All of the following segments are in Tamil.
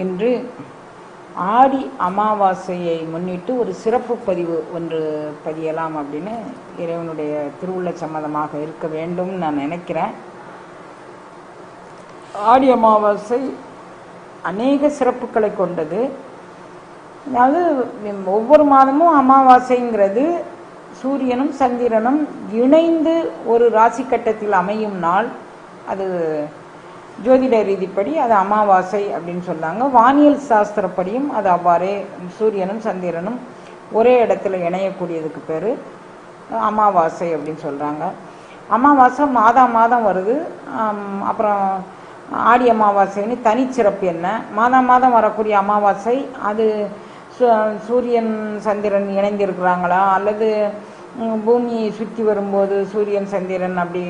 இன்று ஆடி அமாவாசையை முன்னிட்டு ஒரு சிறப்பு பதிவு ஒன்று பதியலாம் அப்படின்னு இறைவனுடைய திருவுள்ள சம்மதமாக இருக்க வேண்டும் நான் நினைக்கிறேன். ஆடி அமாவாசை அநேக சிறப்புகளை கொண்டது. அதாவது ஒவ்வொரு மாதமும் அமாவாசைங்கிறது சூரியனும் சந்திரனும் இணைந்து ஒரு ராசி கட்டத்தில் அமையும் நாள். அது ஜோதிட ரீதிப்படி அது அமாவாசை அப்படின்னு சொன்னாங்க. வானியல் சாஸ்திரப்படியும் அது அவ்வாறே சூரியனும் சந்திரனும் ஒரே இடத்துல இணையக்கூடியதுக்கு பேர் அமாவாசை அப்படின்னு சொல்கிறாங்க. அமாவாசை மாதம் வருது. அப்புறம் ஆடி அமாவாசைன்னு தனிச்சிறப்பு என்ன? மாதம் வரக்கூடிய அமாவாசை அது சூரியன் சந்திரன் இணைந்திருக்கிறாங்களா, அல்லது பூமியை சுற்றி வரும்போது சூரியன் சந்திரன் அப்படி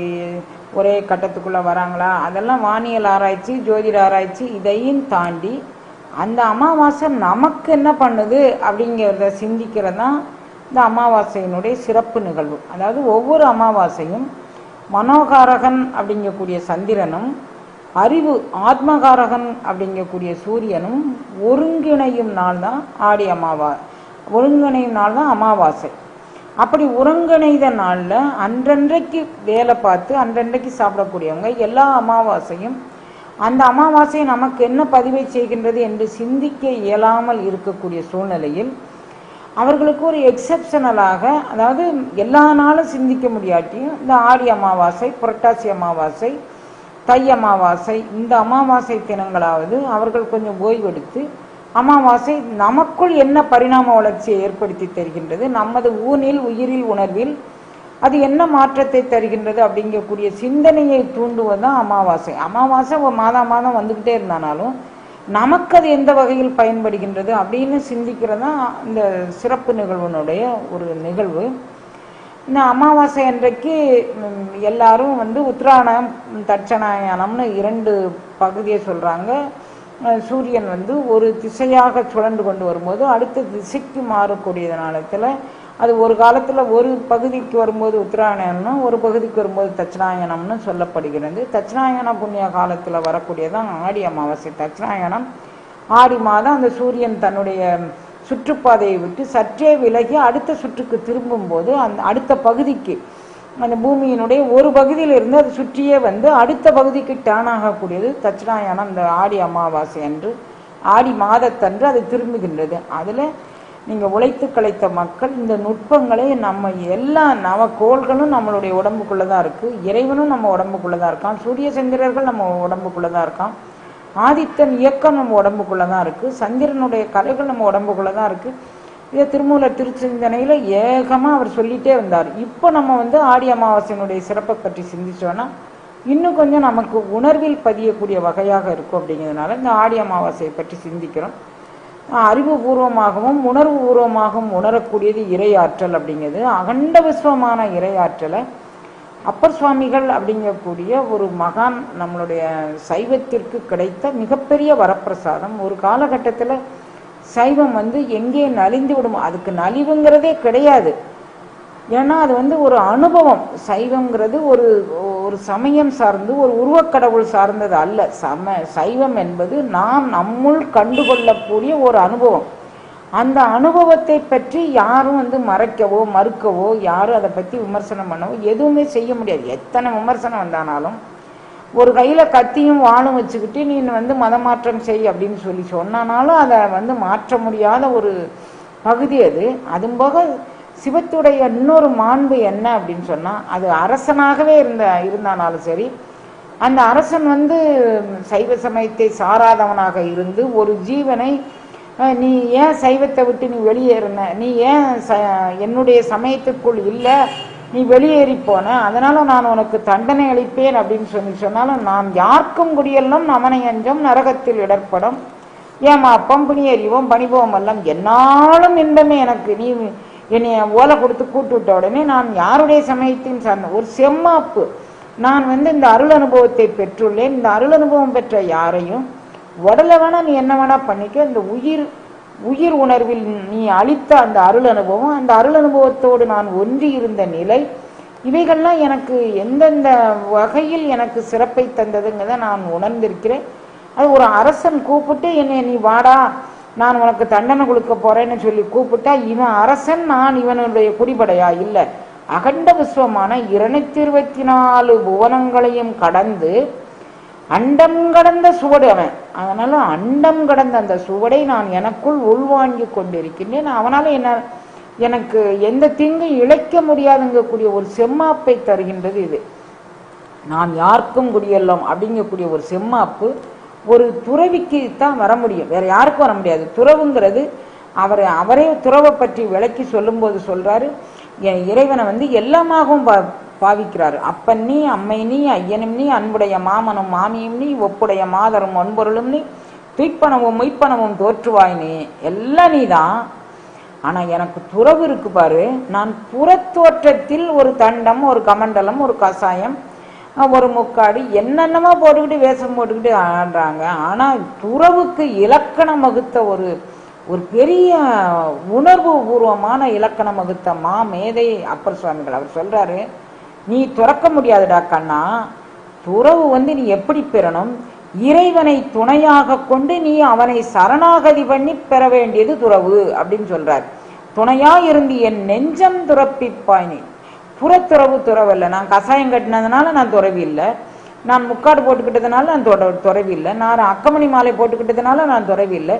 ஒரே கட்டத்துக்குள்ளே வராங்களா, அதெல்லாம் வானியல் ஆராய்ச்சி ஜோதிட ஆராய்ச்சி இதையும் தாண்டி அந்த அமாவாசை நமக்கு என்ன பண்ணுது அப்படிங்கிறத சிந்திக்கிறதான் இந்த அமாவாசையினுடைய சிறப்பு நிகழ்வு. அதாவது ஒவ்வொரு அமாவாசையும் மனோகாரகன் அப்படிங்கக்கூடிய சந்திரனும் அறிவு ஆத்மகாரகன் அப்படிங்கக்கூடிய சூரியனும் ஒருங்கிணையும் நாள் தான் ஆடி ஒருங்கிணையும் நாள் தான் அமாவாசை. அப்படி ஒருங்கிணைந்த நாளில் அன்றன்றைக்கு வேலை பார்த்து அன்றன்றைக்கு சாப்பிடக்கூடியவங்க எல்லா அமாவாசையும் அந்த அமாவாசை நமக்கு என்ன பதிவை செய்கின்றது என்று சிந்திக்க இயலாமல் இருக்கக்கூடிய சூழ்நிலையில் அவர்களுக்கு ஒரு எக்ஸப்ஷனலாக, அதாவது எல்லா நாளும் சிந்திக்க முடியாட்டியும் இந்த ஆடி அமாவாசை, புரட்டாசி அமாவாசை, தை அமாவாசை, இந்த அமாவாசை தினங்களாவது அவர்கள் கொஞ்சம் ஓய்வெடுத்து அமாவாசை நமக்குள் என்ன பரிணாம வளர்ச்சியை ஏற்படுத்தி தருகின்றது, நமது ஊனில் உயிரில் உணர்வில் அது என்ன மாற்றத்தை தருகின்றது அப்படிங்கக்கூடிய சிந்தனையை தூண்டுவதுதான் அமாவாசை. அமாவாசை மாதம் வந்துக்கிட்டே இருந்தாலும் நமக்கு அது எந்த வகையில் பயன்படுகின்றது அப்படின்னு சிந்திக்கிறது தான் இந்த சிறப்பு நிகழ்வுனுடைய ஒரு நிகழ்வு. இந்த அமாவாசை அன்றைக்கு எல்லாரும் உத்திராயணம் தட்சணாயனம்னு 2 பகுதியை சொல்கிறாங்க. சூரியன் ஒரு திசையாக சுழண்டு கொண்டு வரும்போது அடுத்த திசைக்கு மாறக்கூடிய நாளத்தில் அது ஒரு காலத்தில் ஒரு பகுதிக்கு வரும்போது உத்திராயணம்னு ஒரு பகுதிக்கு வரும்போது தட்சிணாயனம்னு சொல்லப்படுகிறது. தட்சிணாயன புண்ணிய காலத்தில் வரக்கூடியதான் ஆடி அமாவாசை. தட்சிணாயனம் ஆடி மாதம் அந்த சூரியன் தன்னுடைய சுற்றுப்பாதையை விட்டு சற்றே விலகி அடுத்த சுற்றுக்கு திரும்பும்போது அந்த அடுத்த பகுதிக்கு அந்த பூமியினுடைய ஒரு பகுதியிலிருந்து அது சுற்றியே அடுத்த பகுதிக்கு டேர்ன் ஆகக்கூடியது தட்சிணாயனம். இந்த ஆடி அமாவாசை அன்று ஆடி மாதத்தன்று அது திரும்புகின்றது. அதில் நீங்கள் உழைத்து கலைத்த மக்கள் இந்த நுட்பங்களை நம்ம எல்லா நவக்கோள்களும் நம்மளுடைய உடம்புக்குள்ளே தான் இருக்குது, இறைவனும் நம்ம உடம்புக்குள்ளே தான் இருக்கான், சூரிய சந்திரர்கள் நம்ம உடம்புக்குள்ளே தான் இருக்கான், ஆதித்தன் இயக்கம் நம்ம உடம்புக்குள்ளே தான் இருக்குது, சந்திரனுடைய கலைகள் நம்ம உடம்புக்குள்ளே தான் இருக்குது. இதை திருமூலர் திருச்சிந்தனையில் ஏகமாக அவர் சொல்லிகிட்டே வந்தார். இப்போ நம்ம ஆடி அமாவாசையினுடைய சிறப்பை பற்றி சிந்திச்சோன்னா இன்னும் கொஞ்சம் நமக்கு உணர்வில் பதியக்கூடிய வகையாக இருக்கும். அப்படிங்கிறதுனால இந்த ஆடி அமாவாசையை பற்றி சிந்திக்கிறோம். அறிவுபூர்வமாகவும் உணர்வு பூர்வமாகவும் உணரக்கூடியது இறையாற்றல் அப்படிங்கிறது. அகண்ட விஸ்வமான இறையாற்றலை அப்பர் சுவாமிகள் அப்படிங்கக்கூடிய ஒரு மகான் நம்மளுடைய சைவத்திற்கு கிடைத்த மிகப்பெரிய வரப்பிரசாதம். ஒரு காலகட்டத்தில் சைவம் எங்கே நலிந்து விடும், அதுக்கு நலிவுங்கிறதே கிடையாது. ஏன்னா அது ஒரு அனுபவம். சைவங்கிறது ஒரு ஒரு சமயம் சார்ந்து ஒரு உருவக்கடவுள் சார்ந்தது அல்ல. சைவம் என்பது நாம் நம்முள் கண்டுகொள்ளக்கூடிய ஒரு அனுபவம். அந்த அனுபவத்தை பற்றி யாரும் மறைக்கவோ மறுக்கவோ, யாரும் அதை பற்றி விமர்சனம் பண்ணவோ எதுவுமே செய்ய முடியாது. எத்தனை விமர்சனம் வந்தானாலும் ஒரு கையில் கத்தியும் வாளும் வச்சுக்கிட்டு நீ மதமாற்றம் செய் அப்படின்னு சொன்னாலும் அதை மாற்ற முடியாத ஒரு பகுதி அது. அதுவும் போக சிவத்துடைய இன்னொரு மாண்பு என்ன அப்படின்னு சொன்னால், அது அரசனாகவே இருந்தானாலும் சரி, அந்த அரசன் சைவ சமயத்தை சாராதவனாக இருந்து ஒரு ஜீவனை நீ ஏன் சைவத்தை விட்டு நீ வெளியேறின, நீ ஏன் என்னுடைய சமயத்துக்குள் இல்லை, நீ வெளியேறி போன, அதனால நான் உனக்கு தண்டனை அளிப்பேன் அப்படின்னு சொன்னாலும் நான் யாருக்கும் குடியெல்லாம் நமனை அஞ்சம் நரகத்தில் இடர்படும் ஏமாப்பம் பிணியறிவோம் பணிபோம் எல்லாம் என்னாலும் இன்பமே எனக்கு, நீ என்னை ஓலை கொடுத்து கூட்டு விட்ட உடனே நான் யாருடைய சமயத்தையும் சார்ந்த ஒரு செம்மாப்பு நான் இந்த அருள் அனுபவத்தை பெற்றுள்ளேன். இந்த அருள் அனுபவம் பெற்ற யாரையும் உடலை வேணா நீ என்ன வேணா பண்ணிக்க, இந்த உயிர் உணர்வில் நீ அளித்த அந்த அருள் அனுபவம், அந்த அருள் அனுபவத்தோடு நான் ஒன்றி இருந்த நிலை, இவைகள்லாம் எனக்கு எந்தெந்த வகையில் எனக்கு சிறப்பை தந்ததுங்கிறத நான் உணர்ந்திருக்கிறேன். அது ஒரு அரசன் கூப்பிட்டு என்னை நீ வாடா நான் உனக்கு தண்டனை கொடுக்க போறேன்னு சொல்லி கூப்பிட்டா இவன் அரசன், நான் இவனுடைய குடிபடையா? இல்லை. அகண்ட விஸ்வமான 224 புவனங்களையும் கடந்து அண்டம் கடந்த சுவடு அவன். அதனால அண்டம் கடந்த அந்த சுவடை நான் எனக்குள் உள்வாங்கி கொண்டிருக்கின்றேன். அவனால எனக்கு எந்த தீங்கும் இழைக்க முடியாதுங்கக்கூடிய ஒரு செம்மாப்பை தருகின்றது இது. நான் யாருக்கும் குடியெல்லாம் அப்படிங்கக்கூடிய ஒரு செம்மாப்பு ஒரு துறவிக்கு தான் வர முடியும், வேற யாருக்கும் வர முடியாது. துறவுங்கிறது அவரே துறவை பற்றி விளக்கி சொல்லும்போது சொல்றாரு, என் இறைவனை எல்லாமாகவும் பாவிக்கிறாரு. அப்பன் நீ, அம்மை நீ, ஐயனும் நீ, அன்புடைய மாமனும் மாமியும் நீ, ஒப்புடைய மாதரும் ஒன்பொருளும் நீ, துய்ப்பனவும் மெய்ப்பனவும் தோற்றுவாய் நீ, எல்லாம் நீ தான். ஆனா எனக்கு துறவு இருக்கு பாரு, நான் புறத்தோற்றத்தில் ஒரு தண்டம், ஒரு கமண்டலம், ஒரு கசாயம், ஒரு முக்காடு என்னென்னமா போட்டுக்கிட்டு வேஷம் போட்டுக்கிட்டு ஆடுறாங்க. ஆனா துறவுக்கு இலக்கணம் வகுத்த ஒரு பெரிய உணர்வு பூர்வமான இலக்கணம் வகுத்த மேதை அப்பர் சுவாமிகள் அவர் சொல்றாரு, நீ துறக்க முடியாதுடா கண்ணா, துறவு நீ எப்படி பெறணும்? இறைவனை துணையாக கொண்டு நீ அவனை சரணாகதி பண்ணி பெற வேண்டியது துறவு அப்படின்னு சொல்றார். துணையா இருந்து என் நெஞ்சம் துறப்பிப்பாய் நீ. புறத்துறவு துறவில்லை. நான் கசாயம் கட்டினதுனால நான் துறவி இல்லை, நான் முக்காடு போட்டுக்கிட்டதுனால நான் துறவி இல்லை, நான் அக்கமணி மாலை போட்டுக்கிட்டதுனால நான் துறவி இல்லை,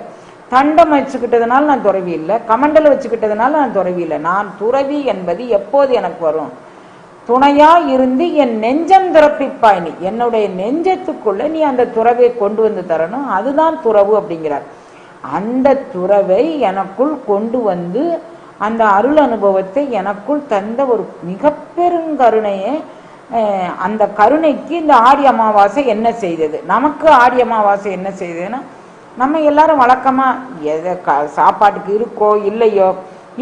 தண்டம் வச்சுக்கிட்டதுனால நான் துறவி இல்லை, கமண்டல் வச்சுக்கிட்டதுனால நான் துறவி இல்லை. நான் துறவி என்பது எப்போது எனக்கு வரும்? துணையா இருந்து என் நெஞ்சம் துறப்பிப்பாய் நீ. என்னுடைய நெஞ்சத்துக்குள்ள நீ அந்த துறவை கொண்டு வந்து தரணும், அதுதான் துறவு அப்படிங்கிறார். அந்த துறவை எனக்குள் கொண்டு வந்து அந்த அருள் அனுபவத்தை எனக்குள் தந்த ஒரு மிக பெருங்கருணையை, அந்த கருணைக்கு இந்த ஆடி அமாவாசை என்ன செய்தது? நமக்கு ஆடி அமாவாசை என்ன செய்ததுன்னா, நம்ம எல்லாரும் வழக்கமா எதை சாப்பாட்டுக்கு இருக்கோ இல்லையோ,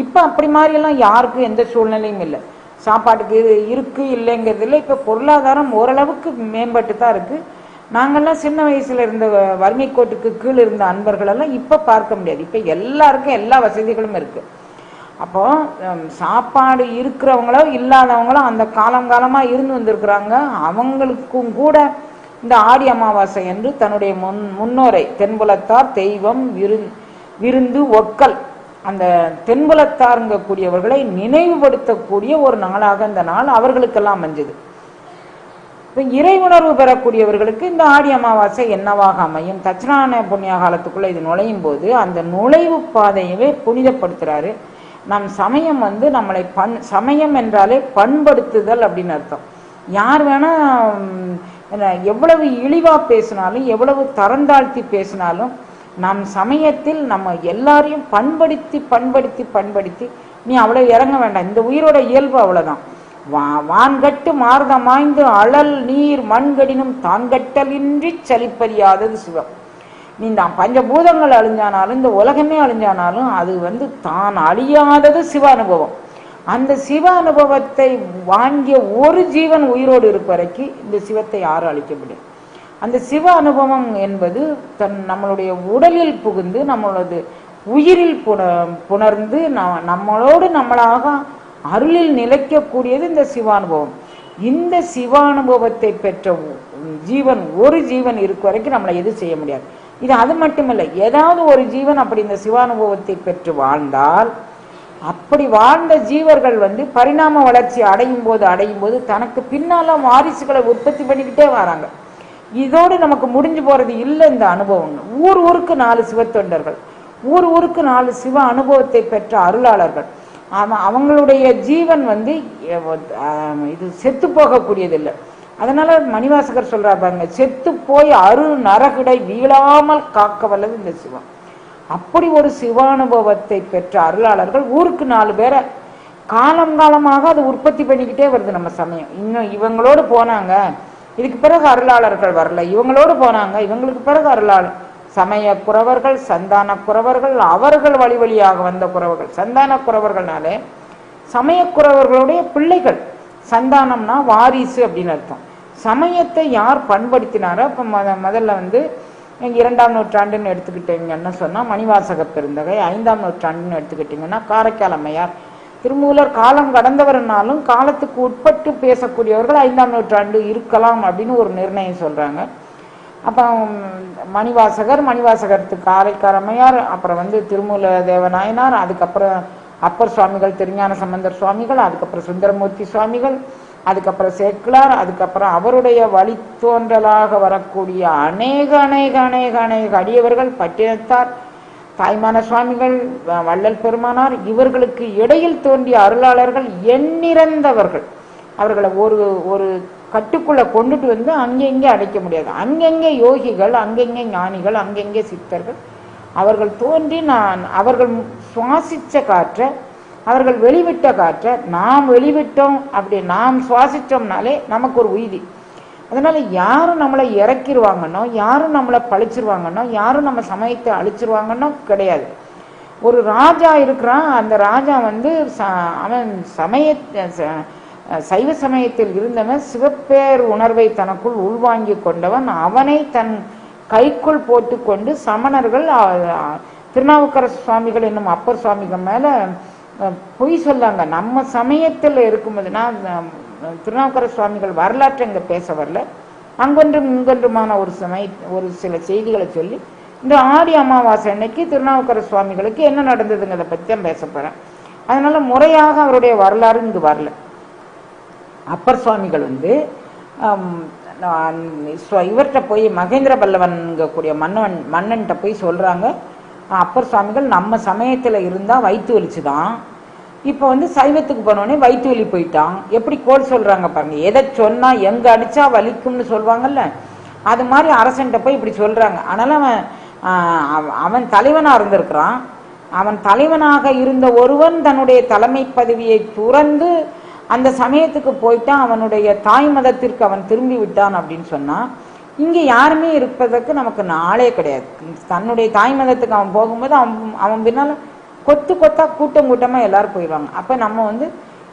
இப்ப அப்படி மாதிரி எல்லாம் யாருக்கும் எந்த சூழ்நிலையும் இல்லை. சாப்பாட்டுக்கு இருக்கு இல்லைங்கிறது இல்லை. இப்ப பொருளாதாரம் ஓரளவுக்கு மேம்பட்டு தான் இருக்கு. நாங்கள்லாம் சின்ன வயசுல இருந்த வறுமை கோட்டுக்கு கீழ் இருந்த அன்பர்கள் எல்லாம் இப்ப பார்க்க முடியாது. இப்ப எல்லாருக்கும் எல்லா வசதிகளும் இருக்கு. அப்போ சாப்பாடு இருக்கிறவங்களோ இல்லாதவங்களோ அந்த காலமா இருந்து வந்திருக்கிறாங்க. அவங்களுக்கும் கூட இந்த ஆடி அமாவாசை என்று தன்னுடைய முன்னோரை தென்புலத்தார் தெய்வம் விருந்து ஒக்கல், அந்த தென்புலத்தாருங்க கூடியவர்களை நினைவுபடுத்தக்கூடிய ஒரு நாளாக இந்த நாள் அவர்களுக்கெல்லாம் அமைஞ்சது. இப்போ இறை உணர்வு பெறக்கூடியவர்களுக்கு இந்த ஆடி அமாவாசை என்னவாக அமையும்? தட்சிணாயன புண்ணிய காலத்துக்குள்ள இது நுழையும் போது அந்த நுழைவு பாதையவே புனிதப்படுத்துறாரு. நம் சமயம் நம்மளை சமயம் என்றாலே பண்படுத்துதல் அப்படின்னு அர்த்தம். யார் வேணா எவ்வளவு இழிவா பேசினாலும் எவ்வளவு தரந்தாழ்த்தி பேசினாலும் நம் சமயத்தில் நம்ம எல்லாரையும் பண்படுத்தி பண்படுத்தி பண்படுத்தி நீ அவ்வளவு இறங்க வேண்டாம். இந்த உயிரோட இயல்பு அவ்வளவுதான். வான்கட்டு மார்தமாய்ந்து அழல் நீர் மண்கடினும் தான்கட்டலின்றி சலிப்பறியாதது சிவம். நீ தான் பஞ்சபூதங்கள் அழிஞ்சானாலும் இந்த உலகமே அழிஞ்சானாலும் அது தான் அழியாதது சிவ அனுபவம். அந்த சிவ அனுபவத்தை வாங்கிய ஒரு ஜீவன் உயிரோடு இருக்க வரைக்கும் இந்த சிவத்தை யாரும் அழிக்க முடியும். அந்த சிவ அனுபவம் என்பது நம்மளுடைய உடலில் புகுந்து நம்மளது உயிரில் புணர்ந்து நம்மளோடு நம்மளாக அருளில் நிலைக்கக்கூடியது இந்த சிவானுபவம். இந்த சிவானுபவத்தை பெற்ற ஜீவன் ஒரு ஜீவன் இருக்க வரைக்கும் நம்மளை எது செய்ய முடியாது. இது அது மட்டுமில்லை, ஏதாவது ஒரு ஜீவன் அப்படி இந்த சிவானுபவத்தை பெற்று வாழ்ந்தால், அப்படி வாழ்ந்த ஜீவர்கள் பரிணாம வளர்ச்சி அடையும் போது தனக்கு பின்னால வாரிசுகளை உற்பத்தி பண்ணிக்கிட்டே வராங்க. இதோடு நமக்கு முடிஞ்சு போறது இல்லை இந்த அனுபவங்கள். ஊருக்கு 4 சிவத்தொண்டர்கள், ஊருக்கு 4 சிவ அனுபவத்தை பெற்ற அருளாளர்கள். அவங்களுடைய ஜீவன் இது செத்து போகக்கூடியதில்லை. அதனால மணிவாசகர் சொல்றார் பாருங்க, செத்து போய் நரகிடை வீழாமல் காக்க வல்லது இந்த சிவம். அப்படி ஒரு சிவானுபவத்தை பெற்ற அருளாளர்கள் ஊருக்கு 4 பேரை காலமாக அது உற்பத்தி பண்ணிக்கிட்டே வருது நம்ம சமயம். இன்னும் இவங்களோடு போனாங்க, இதுக்கு பிறகு அருளாளர்கள் வரல, இவங்களோடு போனாங்க, இவங்களுக்கு பிறகு அருளாளர் சமய குறவர்கள், சந்தான குறவர்கள், அவர்கள் வழியாக வந்த குறவர்கள். சந்தான குறவர்கள்னாலே சமய குறவர்களுடைய பிள்ளைகள். சந்தானம்னா வாரிசு அப்படின்னு அர்த்தம். சமயத்தை யார் பண்படுத்தினாரோ, இப்போ முதல்ல 2ஆம் நூற்றாண்டுன்னு எடுத்துக்கிட்டீங்கன்னா சொன்னால் மணிவாசக பெருந்தகை, 5ஆம் நூற்றாண்டுன்னு எடுத்துக்கிட்டிங்கன்னா காரைக்கால் அம்மையார், திருமூலர் காலம் கடந்தவர்னாலும் காலத்துக்கு உட்பட்டு பேசக்கூடியவர்கள் 5ஆம் நூற்றாண்டு இருக்கலாம் அப்படின்னு ஒரு நிர்ணயம் சொல்கிறாங்க. அப்போ மணிவாசகத்துக்கு காரைக்காரமையார், அப்புறம் வந்து திருமூல தேவநாயனார், அதுக்கப்புறம் அப்பர் சுவாமிகள், திருஞான சம்பந்தர் சுவாமிகள், அதுக்கப்புறம் சுந்தரமூர்த்தி சுவாமிகள், அதுக்கப்புறம் சேக்கிழார், அதுக்கப்புறம் அவருடைய வழித்தோன்றலாக வரக்கூடிய அநேக அநேக அநேக அநேக அடியவர்கள், பட்டினத்தார், தாய்மான சுவாமிகள், வள்ளல் பெருமானார், இவர்களுக்கு இடையில் தோன்றிய அருளாளர்கள் எண்ணிறந்தவர்கள். அவர்களை ஒரு ஒரு கட்டுக்குள்ள கொண்டுட்டு வந்து அங்கெங்கே அடைக்க முடியாது. அங்கெங்கே யோகிகள், அங்கெங்கே ஞானிகள், அங்கெங்கே சித்தர்கள் அவர்கள் தோன்றி அவர்கள் சுவாசித்த காற்றை, அவர்கள் வெளிவிட்ட காற்றை நாம் வெளிவிட்டோம். அப்படி நாம் சுவாசித்தோம்னாலே நமக்கு ஒரு உய்தி. அதனால யாரும் நம்மளை இறக்கிடுவாங்கன்னோ, யாரும் நம்மளை பழிச்சிருவாங்கன்னோ, யாரும் நம்ம சமயத்தை அழிச்சிருவாங்கன்னோ கிடையாது. ஒரு ராஜா இருக்கிறான், அந்த ராஜா வந்து அவன் சைவ சமயத்தில் இருந்தவன், சிவப்பேர் உணர்வை தனக்குள் உள்வாங்கி கொண்டவன். அவனை தன் கைக்குள் போட்டு கொண்டு சமணர்கள் திருநாவுக்கரசு சுவாமிகள் என்னும் அப்பர் சுவாமிகள் மேல பொய் சொல்லாங்க. நம்ம சமயத்தில் இருக்கும்போதுனா திருநாவுக்கரசு சுவாமிகள் வரலாற்றை இங்க பேச வரல, அங்கொன்றும் இங்கொன்றுமான ஒரு சில செய்திகளை சொல்லி இந்த ஆடி அமாவாசை அன்னைக்கு திருநாவுக்கரசு சுவாமிகளுக்கு என்ன நடந்ததுங்கிறத பற்றி தான் பேச போறேன். அதனால முறையாக அவருடைய வரலாறு இங்கு வரல. அப்பர் சுவாமிகள் வந்து இவர்கிட்ட போய் மகேந்திர பல்லவன்கக்கூடிய மன்னன்கிட்ட போய் சொல்றாங்க, அப்பர் சுவாமிகள் நம்ம சமயத்துல இருந்தா வயிற்று வலிச்சுதான், இப்ப வந்து சைவத்துக்கு போனோடனே வயிற்று வலி போயிட்டான். எப்படி கோல் சொல்றாங்க பாருங்க. எதை சொன்னா எங்க அடிச்சா வலிக்கும்னு சொல்லுவாங்கல்ல, அது மாதிரி அரசன்கிட்ட போய் இப்படி சொல்றாங்க. அதனால அவன் தலைவனா இருந்திருக்கிறான். அவன் தலைவனாக இருந்த ஒருவன் தன்னுடைய தலைமை பதவியை துறந்து அந்த சமயத்துக்கு போயிட்டான், அவனுடைய தாய் மதத்திற்கு அவன் திரும்பி விட்டான் அப்படின்னு சொன்னா, இங்க யாருமே இருப்பதற்கு நமக்கு நாளே கிடையாது. தன்னுடைய தாய் மதத்துக்கு அவன் போகும்போது அவன் பின்னால கொத்து கொத்தா கூட்டம் கூட்டமா எல்லாரும் போயிடுவாங்க. அப்ப நம்ம வந்து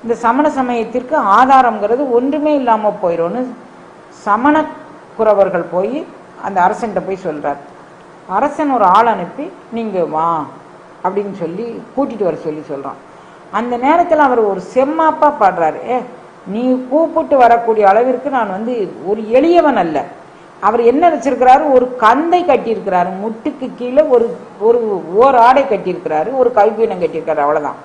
இந்த சமண சமயத்திற்கு ஆதாரம்ங்கிறது ஒன்றுமே இல்லாம போயிடும்னு சமண குறவர்கள் போய் அந்த அரசன்கிட்ட போய் சொல்றார். அரசன் ஒரு ஆள் அனுப்பி நீங்க வா அப்படின்னு சொல்லி கூட்டிட்டு வர சொல்லி சொல்றான். அந்த நேரத்தில் அவர் ஒரு செம்மாப்பா பாடுறாரு, நீ கூப்பிட்டு வரக்கூடிய அளவிற்கு நான் வந்து ஒரு எளியவன் அல்ல. அவர் என்ன வச்சிருக்கிறாரு, ஒரு கந்தை கட்டியிருக்கிறாரு, முட்டுக்கு கீழே ஒரு ஆடை கட்டியிருக்கிறாரு, ஒரு கைப்பீனம் கட்டியிருக்காரு, அவ்வளவுதான்.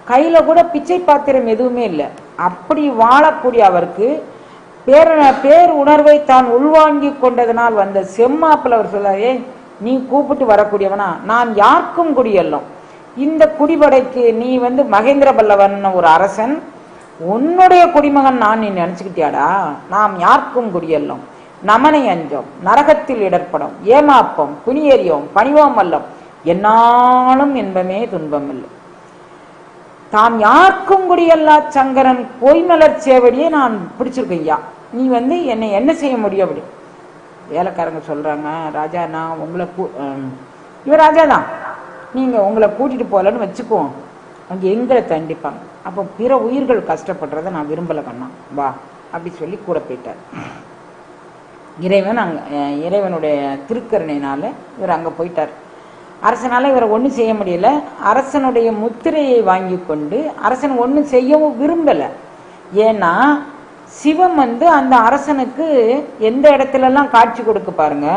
கையில கூட பிச்சை பாத்திரம் எதுவுமே இல்லை. அப்படி வாழக்கூடிய அவருக்கு பேர் உணர்வை தான் உள்வாங்கி கொண்டதனால் வந்த செம்மாப்பில் அவர் சொல்றாரு, நீ கூப்பிட்டு வரக்கூடியவனா, நான் யாருக்கும் குடியல்லும், இந்த குடிபடைக்கு நீ வந்து மகேந்திர பல்லவன் ஒரு அரசன், உன்னுடைய குடிமகன் நான் நீ நினைச்சுக்கிட்டியாடா, நாம் யாருக்கும் குடியல்லும், நமனை அஞ்சோம், நரகத்தில் இடர்படும், ஏமாப்போம், புனியறியோம், பணிவோம் அல்லம், என்னாலும் என்பமே துன்பம் இல்லை. தாம் யாருக்கும் குடியல்லா சங்கரன் பொய்மலர் சேவடியே நான் பிடிச்சிருக்கையா, நீ வந்து என்னை என்ன செய்ய முடியும் அப்படி. வேலைக்காரங்க சொல்றாங்க, ராஜா நான் உங்களை இவர் ராஜா தான், நீங்க உங்களை கூட்டிட்டு போகலன்னு வச்சுக்குவோம், அங்க எங்களை தண்டிப்பாங்க, அப்போ பிற உயிர்கள் கஷ்டப்படுறத நான் விரும்பல கண்ணா, வா அப்படி சொல்லி கூட போயிட்டார். இறைவனுடைய திருக்கருணையினால இவர் அங்க போயிட்டார். அரசனால இவரை ஒன்றும் செய்ய முடியல. அரசனுடைய முத்திரையை வாங்கி கொண்டு அரசன் ஒன்றும் செய்யவும் விரும்பல. ஏன்னா சிவம் வந்து அந்த அரசனுக்கு எந்த இடத்துலலாம் காட்சி கொடுக்க பாருங்க.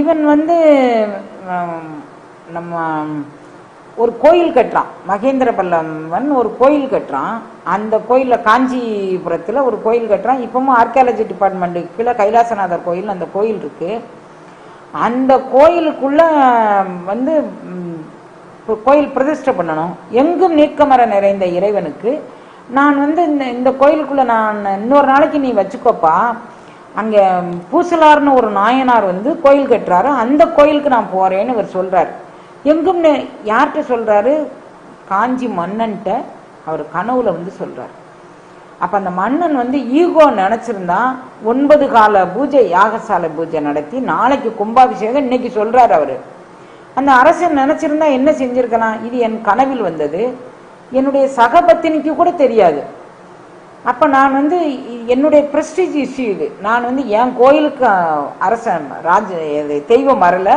இவன் வந்து நம்ம ஒரு கோயில் கட்டுறான், மகேந்திர பல்லவன் ஒரு கோயில் கட்டுறான். அந்த கோயிலில் காஞ்சிபுரத்தில் ஒரு கோயில் கட்டுறான். இப்பவும் ஆர்கியாலஜி டிபார்ட்மெண்ட்டுக்கு கீழே கைலாசநாதர் கோயில் அந்த கோயில் இருக்கு. அந்த கோயிலுக்குள்ள வந்து கோயில் பிரதிஷ்டை பண்ணணும். எங்கும் நீக்கமர நிறைந்த இறைவனுக்கு நான் வந்து இந்த கோயிலுக்குள்ள நான் இன்னொரு நாளைக்கு நீ வச்சுக்கோப்பா, அங்கே பூசலார்னு ஒரு நாயனார் வந்து கோயில் கட்டுறாரு, அந்த கோயிலுக்கு நான் போறேன்னு இவர் சொல்றாரு. எங்கும் யார்கிட்ட சொல்றாரு, காஞ்சி மன்னன்ட்ட அவர் கனவுல வந்து சொல்றாரு. அப்ப அந்த மன்னன் வந்து ஈகோ நினைச்சிருந்தா 9 கால பூஜை யாகசாலை பூஜை நடத்தி நாளைக்கு கும்பாபிஷேகம் இன்னைக்கு சொல்றாரு அவரு. அந்த அரசன் நினைச்சிருந்தா என்ன செஞ்சிருக்கலாம், இது என் கனவில் வந்தது, என்னுடைய சகபத்தினிக்கு கூட தெரியாது. அப்ப நான் வந்து என்னுடைய பிரஸ்டீஜ் இஷ்யூ இது, நான் வந்து என் கோயிலுக்கு அரசன் தெய்வம் வரல,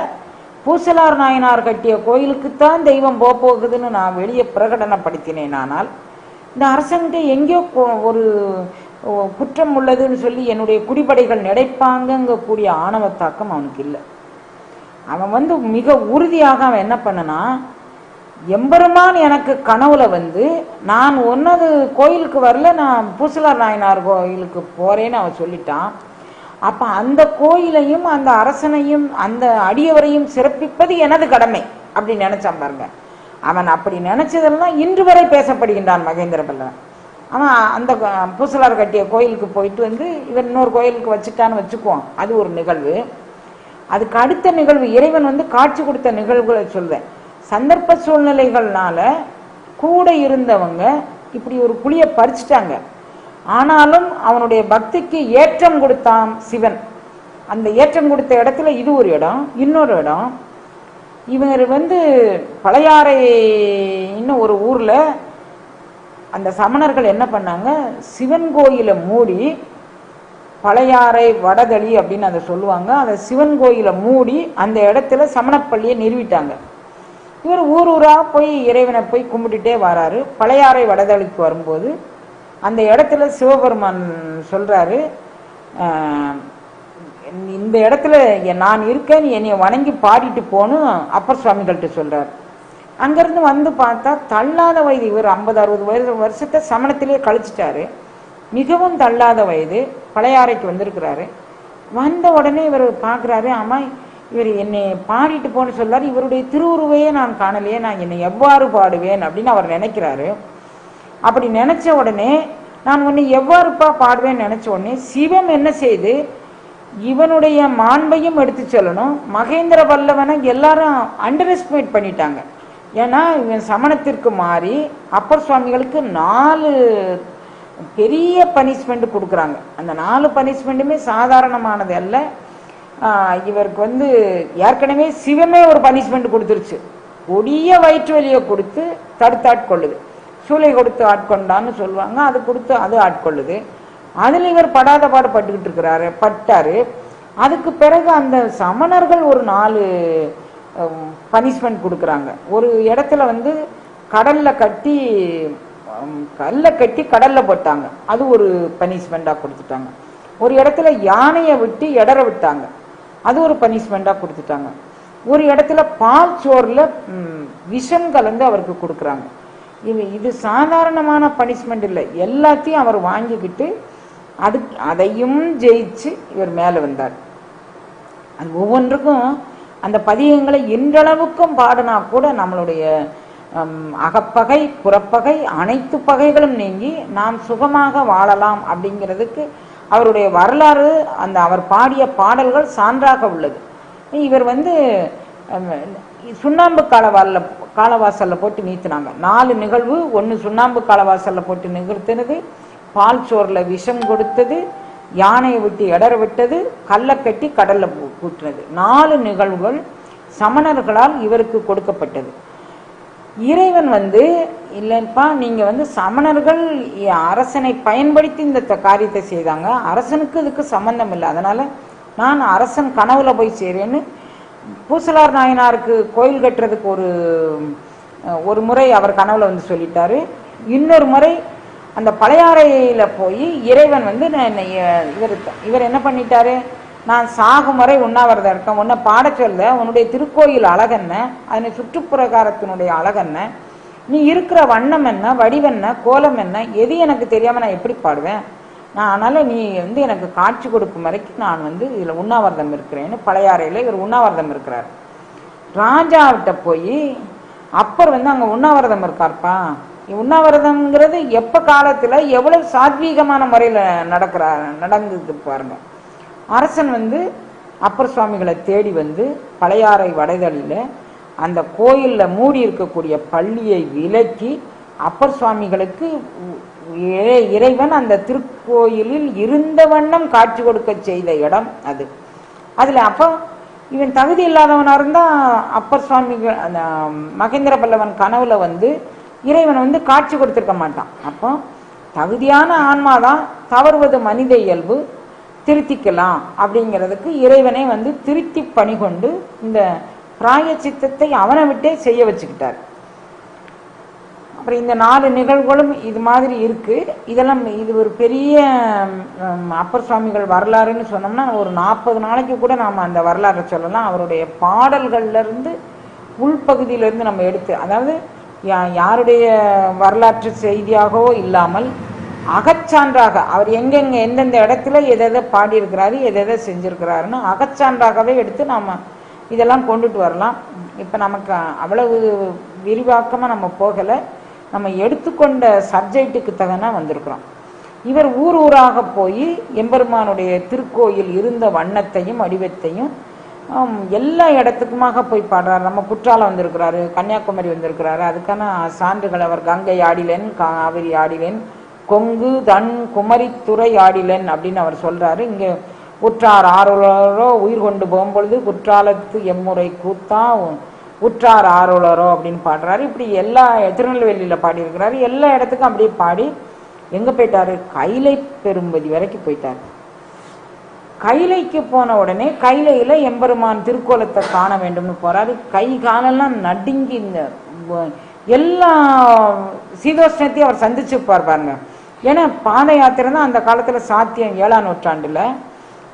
பூசலார் நாயனார் கட்டிய கோயிலுக்குத்தான் தெய்வம் போகுதுன்னு நான் வெளியே பிரகடனப்படுத்தினேன். ஆனால் இந்த அரசன்கிட்ட எங்கேயோ ஒரு குற்றம் உள்ளதுன்னு சொல்லி என்னுடைய குடிப்படைகள் நினைப்பாங்கங்க கூடிய ஆணவத்தாக்கம் அவனுக்கு இல்லை. அவன் வந்து மிக உறுதியாக அவன் என்ன பண்ணனா, எம்பெருமான் எனக்கு கனவுல வந்து நான் ஒன்னது கோயிலுக்கு வரல, நான் பூசலார் நாயனார் கோயிலுக்கு போறேன்னு அவன் சொல்லிட்டான். அப்ப அந்த கோயிலையும் அந்த அரசனையும் அந்த அடியவரையும் சிறப்பிப்பது எனது கடமை அப்படி நினைச்சான் பாருங்க. அவன் அப்படி நினைச்சதெல்லாம் இன்று வரை பேசப்படுகின்றான் மகேந்திர பல்லவன். அவன் அந்த பூசலார் கட்டிய கோயிலுக்கு போயிட்டு வந்து இவன் இன்னொரு கோயிலுக்கு வச்சுட்டான்னு வச்சுக்குவான், அது ஒரு நிகழ்வு. அதுக்கு அடுத்த நிகழ்வு இறைவன் வந்து காட்சி கொடுத்த நிகழ்வுகளை சொல்றேன். சந்தர்ப்ப சூழ்நிலைகள்னால கூட இருந்தவங்க இப்படி ஒரு புளிய பறிச்சுட்டாங்க. ஆனாலும் அவனுடைய பக்திக்கு ஏற்றம் கொடுத்தான் சிவன். அந்த ஏற்றம் கொடுத்த இடத்துல இது ஒரு இடம். இன்னொரு இடம், இவர் வந்து பழையாறை இன்னும் ஒரு ஊர்ல அந்த சமணர்கள் என்ன பண்ணாங்க, சிவன் கோயிலை மூடி, பழையாறை வடதளி அப்படின்னு அதை சொல்லுவாங்க, அதை சிவன் கோயிலை மூடி அந்த இடத்துல சமணப்பள்ளியை நிறுவிட்டாங்க. இவர் ஊர் ஊரா போய் இறைவனை போய் கும்பிட்டுட்டே வராரு. பழையாறை வடதளிக்கு வரும்போது அந்த இடத்துல சிவபெருமான் சொல்றாரு, இந்த இடத்துல நான் இருக்கேன், என்னை வணங்கி பாடிட்டு போன்னு அப்பர் சுவாமிகள்கிட்ட சொல்றாரு. அங்கிருந்து வந்து பார்த்தா தள்ளாத வயது, இவர் 50-60 வருஷத்தை சமணத்திலே கழிச்சிட்டாரு. மிகவும் தள்ளாத வயது, பழையாறைக்கு வந்திருக்கிறாரு. வந்த உடனே இவர் பார்க்குறாரு, ஆமா இவர் என்னை பாடிட்டு போன்னு சொல்றாரு, இவருடைய திருவுருவையே நான் காணலையே, நான் என்னை எவ்வாறு பாடுவேன் அப்படின்னு அவர் நினைக்கிறாரு. அப்படி நினைச்ச உடனே நான் உன்னை எவ்வாறுப்பா பாடுவேன்னு நினைச்ச உடனே சிவம் என்ன செய்து இவனுடைய மாண்பையும் எடுத்து சொல்லணும். மகேந்திர பல்லவனை எல்லாரும் அண்டர் எஸ்டிமேட் பண்ணிட்டாங்க. ஏன்னா இவன் சமணத்திற்கு மாறி அப்பர் சுவாமிகளுக்கு 4 பெரிய பனிஷ்மெண்ட் கொடுக்குறாங்க. அந்த 4 பனிஷ்மெண்ட்டுமே சாதாரணமானது அல்ல. இவருக்கு வந்து ஏற்கனவே சிவமே ஒரு பனிஷ்மெண்ட் கொடுத்துருச்சு. கொடிய வயிற்று வலியை கொடுத்து தடுத்தாட்கொள்ளுது. சூளை கொடுத்து ஆட்கொண்டான்னு சொல்லுவாங்க, அது கொடுத்து அது ஆட்கொள்ளுது. அதில் இவர் படாத பாடு பட்டுக்கிட்டு பட்டாரு. அதுக்கு பிறகு அந்த சமணர்கள் ஒரு 4 பனிஷ்மெண்ட் கொடுக்குறாங்க. ஒரு இடத்துல வந்து கல்லை கட்டி கடல்ல போட்டாங்க, அது ஒரு பனிஷ்மெண்டா கொடுத்துட்டாங்க. ஒரு இடத்துல யானையை விட்டு எடற விட்டாங்க, அது ஒரு பனிஷ்மெண்டா கொடுத்துட்டாங்க. ஒரு இடத்துல பால் சோறுல விஷம் கலந்து அவருக்கு கொடுக்குறாங்க. இது சாதாரணமான பனிஷ்மெண்ட் இல்லை. எல்லாத்தையும் அவர் வாங்கிக்கிட்டு அதையும் ஜெயிச்சு இவர் மேலே வந்தார். அது ஒவ்வொன்றுக்கும் அந்த பதிகங்களை இன்றளவுக்கும் பாடினா கூட நம்மளுடைய அகப்பகை புறப்பகை அனைத்து பகைகளும் நீங்கி நாம் சுகமாக வாழலாம் அப்படிங்கிறதுக்கு அவருடைய வரலாறு, அந்த அவர் பாடிய பாடல்கள் சான்றாக உள்ளது. இவர் வந்து சுண்ணாம்பு காலவாசல்ல போட்டு நீத்தினாங்க. 4 நிகழ்வு. 1 சுண்ணாம்பு காலவாசல்ல போட்டு நிகழ்த்தினது, பால் சோறுல விஷம் கொடுத்தது, யானையை விட்டு எடற விட்டது, கல்லை கட்டி கடல்ல கூட்டினது. 4 நிகழ்வுகள் சமணர்களால் இவருக்கு கொடுக்கப்பட்டது. இறைவன் வந்து இல்லைப்பா, நீங்க வந்து சமணர்கள் அரசனை பயன்படுத்தி இந்த காரியத்தை செய்தாங்க, அரசனுக்கு இதுக்கு சம்பந்தம் இல்லை, அதனால நான் அரசன் கனவுல போய் சேரேன்னு பூசலார் நாயனாருக்கு கோயில் கட்டுறதுக்கு ஒரு முறை அவர் கனவுல வந்து சொல்லிட்டாரு. இன்னொரு முறை அந்த பழையாறையில போய் இறைவன் வந்து இவர் என்ன பண்ணிட்டாரு, நான் சாகும் வரை உண்ணாவிரதம் இருக்கேன், உன்னை பாட சொல்ல, உன்னுடைய திருக்கோயில் அழகென்ன, அதனை சுற்றுப்புறகாரத்தினுடைய அழகென்ன, நீ இருக்கிற வண்ணம் என்ன, வடிவென்ன, கோலம் என்ன, எது எனக்கு தெரியாம நான் எப்படி பாடுவேன், நான் அதனால நீ வந்து எனக்கு காட்சி கொடுக்கும் வரைக்கும் நான் வந்து இதுல உண்ணாவிரதம் இருக்கிறேன்னு பழையாறையில இவர் உண்ணாவிரதம் இருக்கிறார். ராஜாவிட்ட போய் அப்பர் வந்து அங்க உண்ணாவிரதம் இருக்கார்ப்பா, உண்ணாவிரதம்ங்கிறது எப்ப காலத்துல எவ்வளவு சாத்வீகமான முறையில நடந்தது பாருங்க. அரசன் வந்து அப்பர் சுவாமிகளை தேடி வந்து பழையாறை வடைதலில் அந்த கோயில்ல மூடி இருக்கக்கூடிய பள்ளியை விலக்கி அப்பர் சுவாமிகளுக்கு இறைவன் அந்த திருக்கோயிலில் இருந்த வண்ணம் காட்சி கொடுக்க செய்த இடம் அது. அதுல அப்போ இவன் தகுதி இல்லாதவனா இருந்தா அப்பர் சுவாமிகள் அந்த மகேந்திர பல்லவன் கனவுல வந்து இறைவன் வந்து காட்சி கொடுத்திருக்க மாட்டான். அப்போ தகுதியான ஆன்மாதான் தவறுவது மனித இயல்பு, திருத்திக்கலாம் அப்படிங்கிறதுக்கு இறைவனை வந்து திருத்தி பணி கொண்டு இந்த பிராய சித்தத்தை அவனை விட்டே செய்ய வச்சுக்கிட்டார். அப்புறம் இந்த 4 நிகழ்வுகளும் இது மாதிரி இருக்கு. இதெல்லாம் இது ஒரு பெரிய அப்பர் சுவாமிகள் வரலாறுன்னு சொன்னோம்னா ஒரு 40 நாளைக்கு கூட நாம் அந்த வரலாறை சொல்லலாம். அவருடைய பாடல்கள்ல இருந்து உள்பகுதியிலிருந்து நம்ம எடுத்து, அதாவது யாருடைய வரலாற்று செய்தியாகவோ இல்லாமல் அகச்சான்றாக அவர் எங்கெங்க எந்தெந்த இடத்துல எதை பாடியிருக்கிறாரு எதை செஞ்சிருக்கிறாருன்னு அகச்சான்றாகவே எடுத்து நாம் இதெல்லாம் கொண்டுட்டு வரலாம். இப்போ நமக்கு அவ்வளவு விரிவாக்கமாக நம்ம போகலை. நம்ம எடுத்துக்கொண்ட சப்ஜெக்டுக்கு தகன வந்திருக்கிறோம். இவர் ஊர் ஊராக போய் எம்பெருமானுடைய திருக்கோயில் இருந்த வண்ணத்தையும் வடிவத்தையும் எல்லா இடத்துக்குமாக போய் பாடுறாரு. நம்ம குற்றாலம் வந்திருக்கிறாரு, கன்னியாகுமரி வந்திருக்கிறாரு. அதுக்கான சான்றுகள் அவர் கங்கை ஆடிலேன், காவிரி ஆடிலேன், கொங்கு தன் குமரித்துறை ஆடிலேன் அப்படின்னு அவர் சொல்றாரு. இங்கே உற்றார் ஆறுலரோ உயிர் கொண்டு போகும்பொழுது குற்றாலத்து எம்முறை கூத்தா உற்றார் ஆறுலரோ அப்படின்னு பாடுறாரு. இப்படி எல்லா திருநெல்வேலியில பாடியிருக்கிறாரு. எல்லா இடத்துக்கும் அப்படியே பாடி எங்க போயிட்டாரு, கைலை பெரும்பதி வரைக்கும் போயிட்டாரு. கைலைக்கு போன உடனே கைலையில எம்பெருமான் திருக்கோலத்தை காண வேண்டும்னு போறாரு. கை காலெல்லாம் நடுங்கி இந்த எல்லா சீதோஷ்ணத்தையும் அவர் சந்திச்சுப்பார் பாருங்க. ஏன்னா பாத யாத்திரை தான் அந்த காலத்துல சாத்தியம். 7ஆம் நூற்றாண்டுல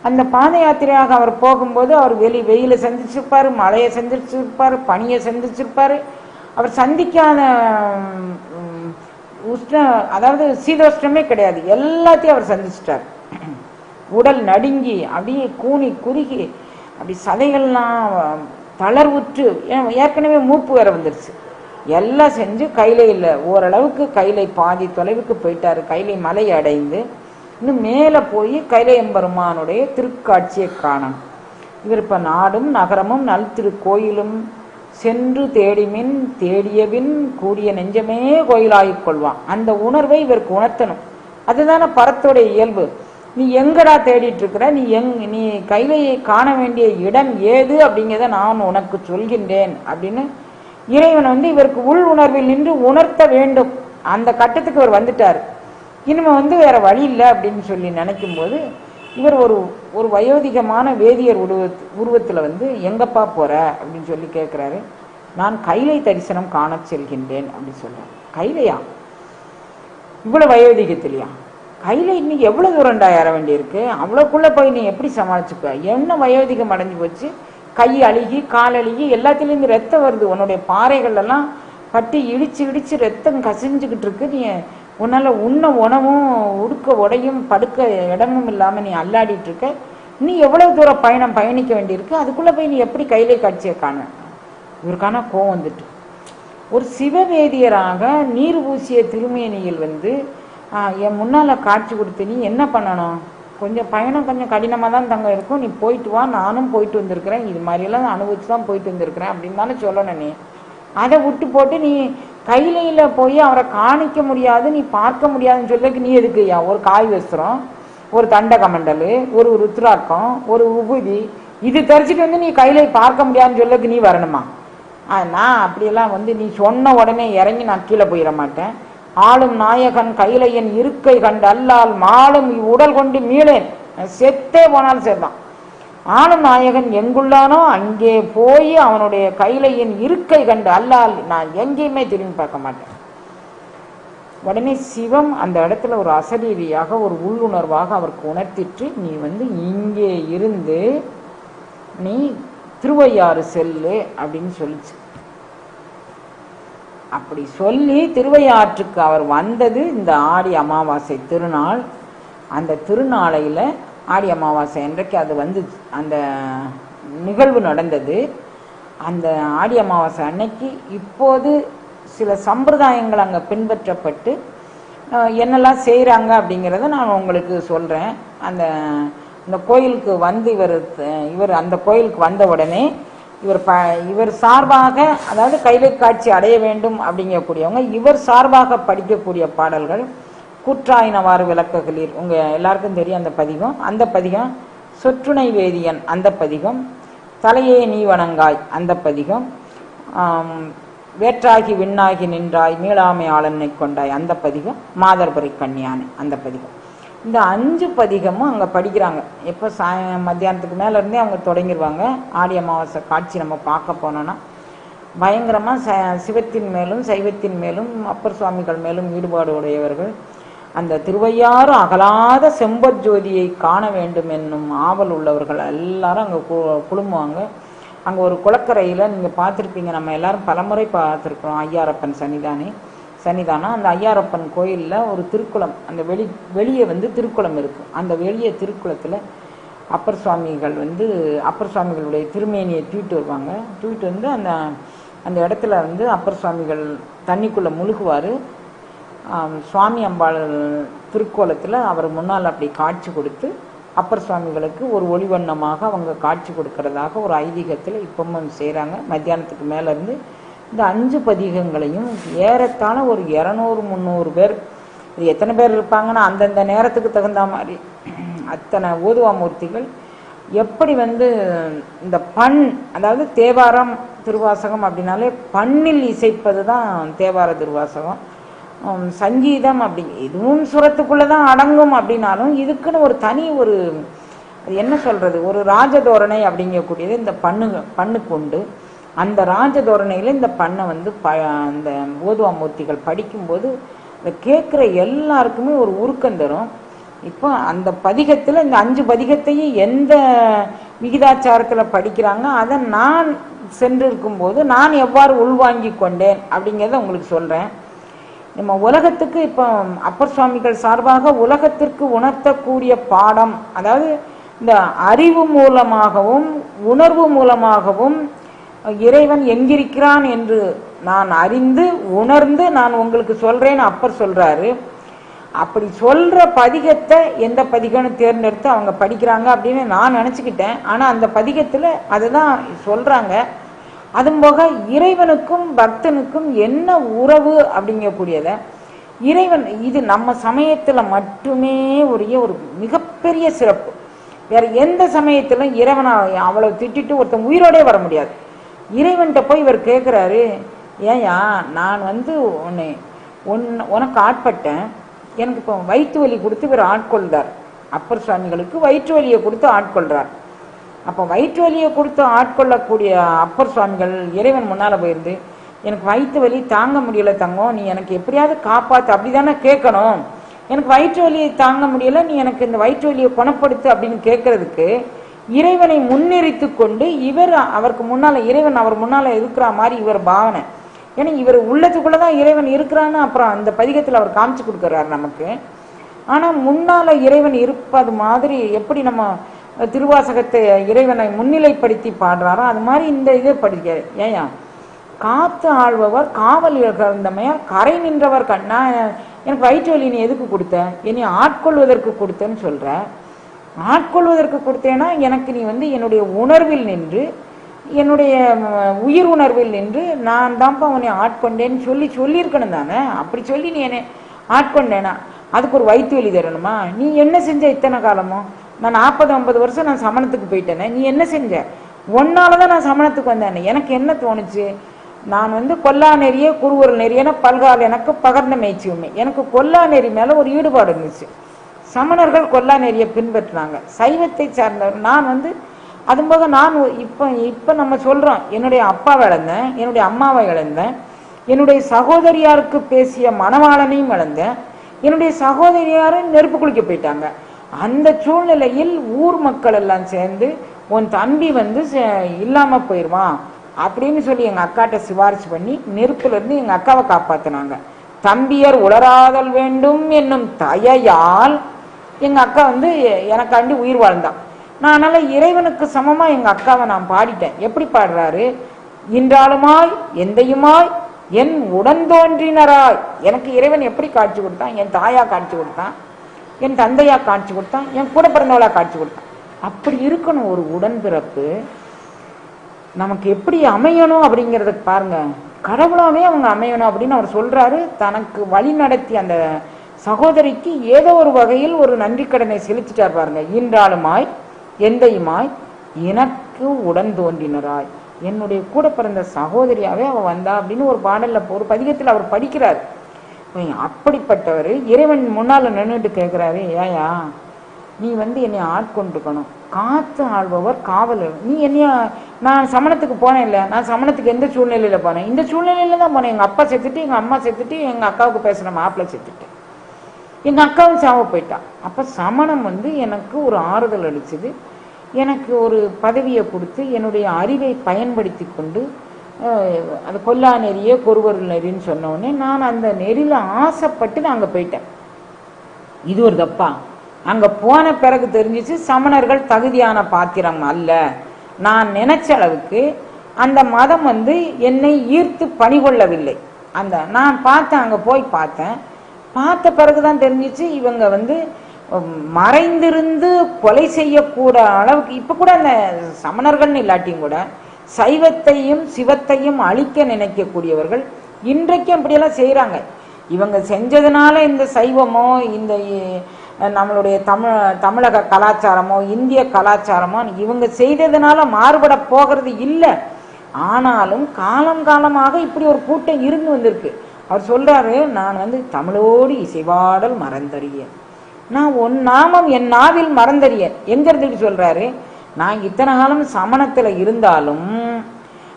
அந்த பாத யாத்திரையாக அவர் போகும்போது அவர் வெயில சந்திச்சிருப்பாரு, மழையை சந்திச்சிருப்பாரு, பனியை சந்திச்சிருப்பாரு. அவர் சந்திக்காத அதாவது சீதோஷ்ணமே கிடையாது, எல்லாத்தையும் அவர் சந்திச்சிட்டார். உடல் நடுங்கி அப்படியே கூனி குறுகி அப்படி சதைகள்லாம் தளர்வுற்று, ஏற்கனவே மூப்பு வேற வந்துருச்சு. எல்லாம் செஞ்சு கைலையில் ஓரளவுக்கு கைலை பாதி தொலைவுக்கு போயிட்டாரு. கைலை மலை அடைந்து இன்னும் மேலே போய் கைலை எம்பெருமானுடைய திருக்காட்சியை காணணும். இவர் இப்போ நாடும் நகரமும் நல் திருக்கோயிலும் சென்று தேடிமின் தேடியவின் கூடிய நெஞ்சமே கோயிலாகிக் கொள்வான். அந்த உணர்வை இவருக்கு உணர்த்தணும். அதுதானே பரத்தோடைய இயல்பு. நீ எங்கடா தேடிட்டு இருக்கிற, நீ கைலையை காண வேண்டிய இடம் ஏது அப்படிங்கிறத நான் உனக்கு சொல்கின்றேன் அப்படின்னு இறைவன் இவருக்கு உள் உணர்வில் நின்று உணர்த்த வேண்டும். அந்த கட்டத்துக்கு இவர் வந்துட்டார். இனிமே வேற வழி இல்லை அப்படின்னு சொல்லி நினைக்கும் போது இவர் ஒரு வயோதிகமான வேதியர் உருவத்துல எங்கப்பா போற அப்படின்னு சொல்லி கேட்கிறாரு. நான் கைலை தரிசனம் காண செல்கின்றேன் அப்படின்னு சொல்றாரு. கைலையா, இவ்வளவு வயோதிகத்திலையா? கையில இன்னைக்கு எவ்வளவு தூரண்டா ஏற வேண்டியிருக்கு, அவ்வளவுக்குள்ள போய் நீ எப்படி சமாளிச்சுப்ப? என்ன வயோதிகம் அடைஞ்சு போச்சு, கை அழுகி கால் அழுகி எல்லாத்திலேருந்து ரத்தம் வருது, உன்னுடைய பாறைகள் எல்லாம் பட்டி இடிச்சு இடிச்சு ரத்தம் கசிஞ்சுக்கிட்டு இருக்கு. நீ உன்னால உண்ண உணவும் உடுக்க உடையும் படுக்க இடமும் இல்லாம நீ அல்லாடிட்டு இருக்க. நீ எவ்வளவு தூரம் பயணிக்க வேண்டியிருக்கு, அதுக்குள்ள போய் நீ எப்படி கையிலே காட்சியை காண? இவருக்கான கோவம் வந்துட்டு ஒரு சிவவேதியராக நீர் பூசிய திருமேனியில் என் முன்னால காட்சி கொடுத்து நீ என்ன பண்ணணும்? கொஞ்சம் பயணம் கொஞ்சம் கடினமாக தான் தங்க இருக்கும், நீ போயிட்டு வா, நானும் போயிட்டு வந்திருக்கிறேன், இது மாதிரியெல்லாம் அனுபவிச்சு தான் போயிட்டு வந்திருக்கிறேன் அப்படின்னு தானே சொல்லணும். நீ அதை விட்டு போட்டு நீ கையில போய் அவரை காணிக்க முடியாது, நீ பார்க்க முடியாதுன்னு சொல்லக்கு நீ எதுக்குயா ஒரு காய் வஸ்திரம், ஒரு தண்ட கமண்டல், ஒரு ருத்ராக்கம், ஒரு உபூதி இது தரிச்சிட்டு நீ கையில பார்க்க முடியாதுன்னு சொல்லக்கு நீ வரணுமா? நான் அப்படியெல்லாம் நீ சொன்ன உடனே இறங்கி நான் கீழே போயிட மாட்டேன். ஆளும் நாயகன் கைலையன் இருக்கை கண்டு அல்லால் மாளும் உடல் கொண்டு மீளேன், செத்தே போனாலும் சேர்ந்தான். ஆளும் நாயகன் எங்குள்ளானோ அங்கே போய் அவனுடைய கைலையின் இருக்கை கண்டு அல்லால் நான் எங்கேயுமே திரும்பி பார்க்க மாட்டேன். உடனே சிவம் அந்த இடத்துல ஒரு அசரீரியாக ஒரு உள்ளுணர்வாக அவருக்கு உணர்த்திட்டு நீ இங்கே இருந்து நீ திருவையாறு செல்லு அப்படின்னு சொல்லிச்சு. அப்படி சொல்லி திருவையாற்றுக்கு அவர் வந்தது இந்த ஆடி அமாவாசை திருநாள். அந்த திருநாளையில் ஆடி அமாவாசை அன்றைக்கு அது அந்த நிகழ்வு நடந்தது. அந்த ஆடி அமாவாசை அன்னைக்கு இப்போது சில சம்பிரதாயங்கள் அங்கே பின்பற்றப்பட்டு என்னெல்லாம் செய்கிறாங்க அப்படிங்கிறத நான் உங்களுக்கு சொல்கிறேன். அந்த கோயிலுக்கு இவர் அந்த கோயிலுக்கு வந்த உடனே இவர் சார்பாக, அதாவது கைலை காட்சி அடைய வேண்டும் அப்படிங்கக்கூடியவங்க இவர் சார்பாக படிக்கக்கூடிய பாடல்கள் கூற்றாயினவாறு விளக்குகளீர், உங்க எல்லாருக்கும் தெரியும் அந்த பதிகம். அந்த பதிகம் சொற்றுணை வேதியன் அந்த பதிகம், தலையே நீ வணங்காய் அந்த பதிகம், வேற்றாகி விண்ணாகி நின்றாய் மீளாமை ஆளனை கொண்டாய் அந்த பதிகம், மாதர்புரை கண்ணியானை அந்த பதிகம். இந்த 5 பதிகமும் அங்கே படிக்கிறாங்க. எப்போ மத்தியானத்துக்கு மேலே இருந்தே அவங்க தொடங்கிடுவாங்க. ஆடி அமாவாசை காட்சி நம்ம பார்க்க போனோன்னா பயங்கரமாக சிவத்தின் மேலும் சைவத்தின் மேலும் அப்பர் சுவாமிகள் மேலும் ஈடுபாடு உடையவர்கள். அந்த திருவையாறு அகலாத செம்பொற்ஜோதியை காண வேண்டும் என்னும் ஆவல் உள்ளவர்கள் எல்லாரும் அங்கே குழுமுவாங்க. அங்கே ஒரு குளக்கரையில் நீங்கள் பார்த்துருப்பீங்க, நம்ம எல்லாரும் பலமுறை பார்த்துருக்குறோம், ஐயாரப்பன் சன்னிதானம். அந்த ஐயாரப்பன் கோயிலில் ஒரு திருக்குளம், அந்த வெளியே வந்து திருக்குளம் இருக்குது. அந்த வெளியே திருக்குளத்தில் அப்பர் சுவாமிகளுடைய திருமேனியை தூக்கிட்டு வருவாங்க. தூக்கிட்டு வந்து அந்த இடத்துல வந்து அப்பர் சுவாமிகள் தண்ணிக்குள்ளே முழுகுவார். சுவாமி அம்பாள் திருக்கோலத்தில் அவர் முன்னால் அப்படி காட்சி கொடுத்து அப்பர் சுவாமிகளுக்கு ஒரு ஒளிவண்ணமாக அவங்க காட்சி கொடுக்கறதாக ஒரு ஐதீகத்தில் இப்பவும் செய்கிறாங்க. மத்தியானத்துக்கு மேலேருந்து இந்த 5 பதிகங்களையும் ஏறத்தாழ ஒரு 200-300 பேர், இது எத்தனை பேர் இருப்பாங்கன்னா அந்தந்த நேரத்துக்கு தகுந்த மாதிரி அத்தனை ஓதுவாமூர்த்திகள் எப்படி வந்து இந்த அதாவது தேவாரம் திருவாசகம் அப்படின்னாலே பண்ணில் இசைப்பது தான் தேவார திருவாசகம். சங்கீதம் அப்படி இதுவும் சுரத்துக்குள்ளே தான் அடங்கும் அப்படின்னாலும் இதுக்குன்னு ஒரு தனி அது என்ன சொல்கிறது, ஒரு ராஜதோரணை அப்படிங்கக்கூடியது இந்த பண்ணுக்கு உண்டு. அந்த ராஜதோரணையில் இந்த பண்ணை வந்து அந்த ஓதுவாமூர்த்திகள் படிக்கும்போது இந்த கேட்குற எல்லாருக்குமே ஒரு உருக்கம் தரும். இப்போ அந்த பதிகத்தில் இந்த 5 பதிகத்தையும் எந்த விகிதாச்சாரத்தில் படிக்கிறாங்க, அதை நான் சென்று இருக்கும்போது நான் எவ்வாறு உள்வாங்கி கொண்டேன் அப்படிங்கிறத உங்களுக்கு சொல்கிறேன். நம்ம உலகத்துக்கு இப்போ அப்பர் சுவாமிகள் சார்பாக உலகத்திற்கு உணர்த்தக்கூடிய பாடம், அதாவது இந்த அறிவு மூலமாகவும் உணர்வு மூலமாகவும் இறைவன் எங்கிருக்கிறான் என்று நான் அறிந்து உணர்ந்து நான் உங்களுக்கு சொல்றேன்னு அப்பர் சொல்றாரு. அப்படி சொல்ற பதிகத்தை எந்த பதிகம்னு தேர்ந்தெடுத்து அவங்க படிக்கிறாங்க அப்படின்னு நான் நினச்சிக்கிட்டேன். ஆனால் அந்த பதிகத்தில் அதுதான் சொல்றாங்க. அதுவும் போக இறைவனுக்கும் பக்தனுக்கும் என்ன உறவு அப்படிங்கக்கூடியத இறைவன், இது நம்ம சமயத்தில் மட்டுமே உரிய ஒரு மிகப்பெரிய சிறப்பு. வேற எந்த சமயத்திலும் இறைவனை அவ்வளவு திட்டிட்டு ஒருத்தன் உயிரோடே வர முடியாது. இறைவன்கிட்ட போய் இவர் கேட்குறாரு, ஏயா நான் வந்து உனக்கு ஆட்பட்டேன், எனக்கு இப்போ வயிற்று வலி கொடுத்து இவர் ஆட்கொள்றார். அப்பர் சுவாமிகளுக்கு வயிற்று வலியை கொடுத்து ஆட்கொள்றார். அப்போ வயிற்று வலியை கொடுத்து ஆட்கொள்ளக்கூடிய அப்பர் சுவாமிகள் இறைவன் முன்னால் போயிருந்து, எனக்கு வயிற்று வலி தாங்க முடியல தங்கம், நீ எனக்கு எப்படியாவது காப்பாற்று அப்படிதானே கேட்கணும். எனக்கு வயிற்று வலியை தாங்க முடியல, நீ எனக்கு இந்த வயிற்று வலியை குணப்படுத்து அப்படின்னு கேட்கறதுக்கு இறைவனை முன்னிறுத்து கொண்டு அவருக்கு முன்னால் இறைவன் அவர் முன்னால் இருக்கிற மாதிரி இவர் பாவனை. ஏன்னா இவர் உள்ளத்துக்குள்ளதான் இறைவன் இருக்கிறான்னு அப்புறம் அந்த பதிகத்தில் அவர் காமிச்சு கொடுக்குறாரு நமக்கு. ஆனால் முன்னால இறைவன் இருப்பது மாதிரி எப்படி நம்ம திருவாசகத்தை இறைவனை முன்னிலைப்படுத்தி பாடுறாரோ அது மாதிரி இந்த இதை படிக்க. ஏயா காத்து ஆள்பவர் காவல் இழந்தமையார் கரை நின்றவர் நான் எனக்கு வயிற்று வலி நீ எதுக்கு கொடுத்த, என்னை ஆட்கொள்வதற்கு கொடுத்தேன்னு சொல்ற. ஆட்கொள்வதற்கு கொடுத்தேன்னா எனக்கு நீ வந்து என்னுடைய உணர்வில் நின்று என்னுடைய உயிர் உணர்வில் நின்று நான் தான்ப்பா உன்னை ஆட்கொண்டேன்னு சொல்லியிருக்கணும் தானே. அப்படி சொல்லி நீ என்னை ஆட்கொண்டேனா அதுக்கு ஒரு வயிற்று வலி தரணுமா? நீ என்ன செஞ்ச இத்தனை காலமோ? நான் 40-50 வருஷம் நான் சமணத்துக்கு போயிட்டேனே, நீ என்ன செஞ்ச? ஒன்னாலதான் நான் சமணத்துக்கு வந்தேன். எனக்கு என்ன தோணுச்சு, நான் வந்து கொல்லா நெறிய குருவூர் நெறியன பல்கால் எனக்கு பகர்ந்த மேய்ச்சியுமே. எனக்கு கொல்லா நெறி மேல ஒரு ஈடுபாடு இருந்துச்சு. சமணர்கள் கொல்லா நெறியை பின்பற்றினாங்க, சைவத்தை சார்ந்தவர். நான் வந்து அதுபோக நான் இப்போ நம்ம சொல்றோம், என்னுடைய அப்பாவை இழந்தேன், என்னுடைய அம்மாவை இழந்தேன், என்னுடைய சகோதரியாருக்கு பேசிய மணவாளனையும் இழந்தேன், என்னுடைய சகோதரியாரும் நெருப்பு குளிக்க போயிட்டாங்க. அந்த சூழ்நிலையில் ஊர் மக்கள் எல்லாம் சேர்ந்து உன் தம்பி வந்து இல்லாம போயிடுவான் அப்படின்னு சொல்லி எங்க அக்காட்ட சிபாரிசு பண்ணி நெருப்புல இருந்து எங்க அக்காவை காப்பாத்தினாங்க. தம்பியர் உளராதல் வேண்டும் என்னும் தயையால் எங்க அக்கா வந்து எனக்காண்டி உயிர் வாழ்ந்தான். நான் அதனால இறைவனுக்கு சமமா எங்க அக்காவை நான் பாடிட்டேன். எப்படி பாடுறாரு, இன்றாலுமாய் எந்தையுமாய் என் உடன் தோன்றினராய். எனக்கு இறைவன் எப்படி காட்சி கொடுத்தான், என் தாயா காட்சி கொடுத்தான், என் தந்தையா காட்சி கொடுத்தான், என் கூட பிறந்தவளா காட்சி கொடுத்தான். அப்படி இருக்கணும் ஒரு உடன்பிறப்பு. நமக்கு எப்படி அமையணும் அப்படிங்கிறதுக்கு பாருங்க, கடவுளாவே அவங்க அமையணும் அப்படின்னு அவர் சொல்றாரு. தனக்கு வழி நடத்தி அந்த சகோதரிக்கு ஏதோ ஒரு வகையில் ஒரு நன்றி கடனை செலுத்திட்டார் பாருங்க. ஈன்றாளுமாய் எந்தையுமாய் எனக்கு உடன் தோன்றினராய், என்னுடைய கூட பிறந்த சகோதரியாவே அவ வந்தா அப்படின்னு ஒரு பாடல்ல ஒரு பதிகத்தில் அவர் படிக்கிறார். அப்படிப்பட்டவர் இறைவன் முன்னால நின்றுட்டு கேட்கிறாரு, ஏயா நீ வந்து என்னை ஆட்கொண்டுக்கணும், காத்து ஆள்பவர் காவல். நீ என்னைய, நான் சமணத்துக்கு போனேன் இல்லை, நான் சமணத்துக்கு எந்த சூழ்நிலையில் போனேன், இந்த சூழ்நிலையில தான் போனேன். எங்கள் அப்பா செத்துட்டு, எங்கள் அம்மா செத்துட்டு, எங்கள் அக்காவுக்கு பேசுகிற மாப்பிள்ளை செத்துட்டு, எங்கள் அக்காவும் சாவ போயிட்டான். அப்போ சமணம் வந்து எனக்கு ஒரு ஆறுதல் அளிச்சது, எனக்கு ஒரு பதவியை கொடுத்து என்னுடைய அறிவை பயன்படுத்தி கொண்டு அது கொல்லா நெறியே கொருவர் நெறின்னு சொன்னோடனே நான் அந்த நெறியில் ஆசைப்பட்டு நான் அங்கே போயிட்டேன். இது ஒரு தப்பா? அங்கே போன பிறகு தெரிஞ்சிச்சு சமணர்கள் தகுதியான பாத்திரம் அல்ல. நான் நினைச்ச அளவுக்கு அந்த மதம் வந்து என்னை ஈர்த்து பணிகொள்ளவில்லை. அந்த நான் பார்த்தேன், அங்கே போய் பார்த்த பிறகுதான் தெரிஞ்சிச்சு இவங்க வந்து மறைந்திருந்து கொலை செய்யக்கூட அளவுக்கு. இப்போ கூட அந்த சமணர்கள்னு இல்லாட்டியும் கூட சைவத்தையும் சிவத்தையும் அழிக்க நினைக்கக்கூடியவர்கள் இன்றைக்கும் அப்படியெல்லாம் செய்கிறாங்க. இவங்க செஞ்சதுனால இந்த சைவமோ இந்த நம்மளுடைய தமிழக கலாச்சாரமோ இந்திய கலாச்சாரமோ இவங்க செய்ததுனால மாறுபட போகிறது இல்லை. ஆனாலும் காலம் காலமாக இப்படி ஒரு கூட்டம் இருந்து வந்திருக்கு. அவர் சொல்றாரு, நான் வந்து தமிழோடு இசைவாடல் மறந்தறியேன், நான் உன் நாமம் என் நாவில் மறந்தறியேன். எங்க இருந்துட்டு சொல்றாரு, நான் இத்தனை காலம் சமணத்துல இருந்தாலும்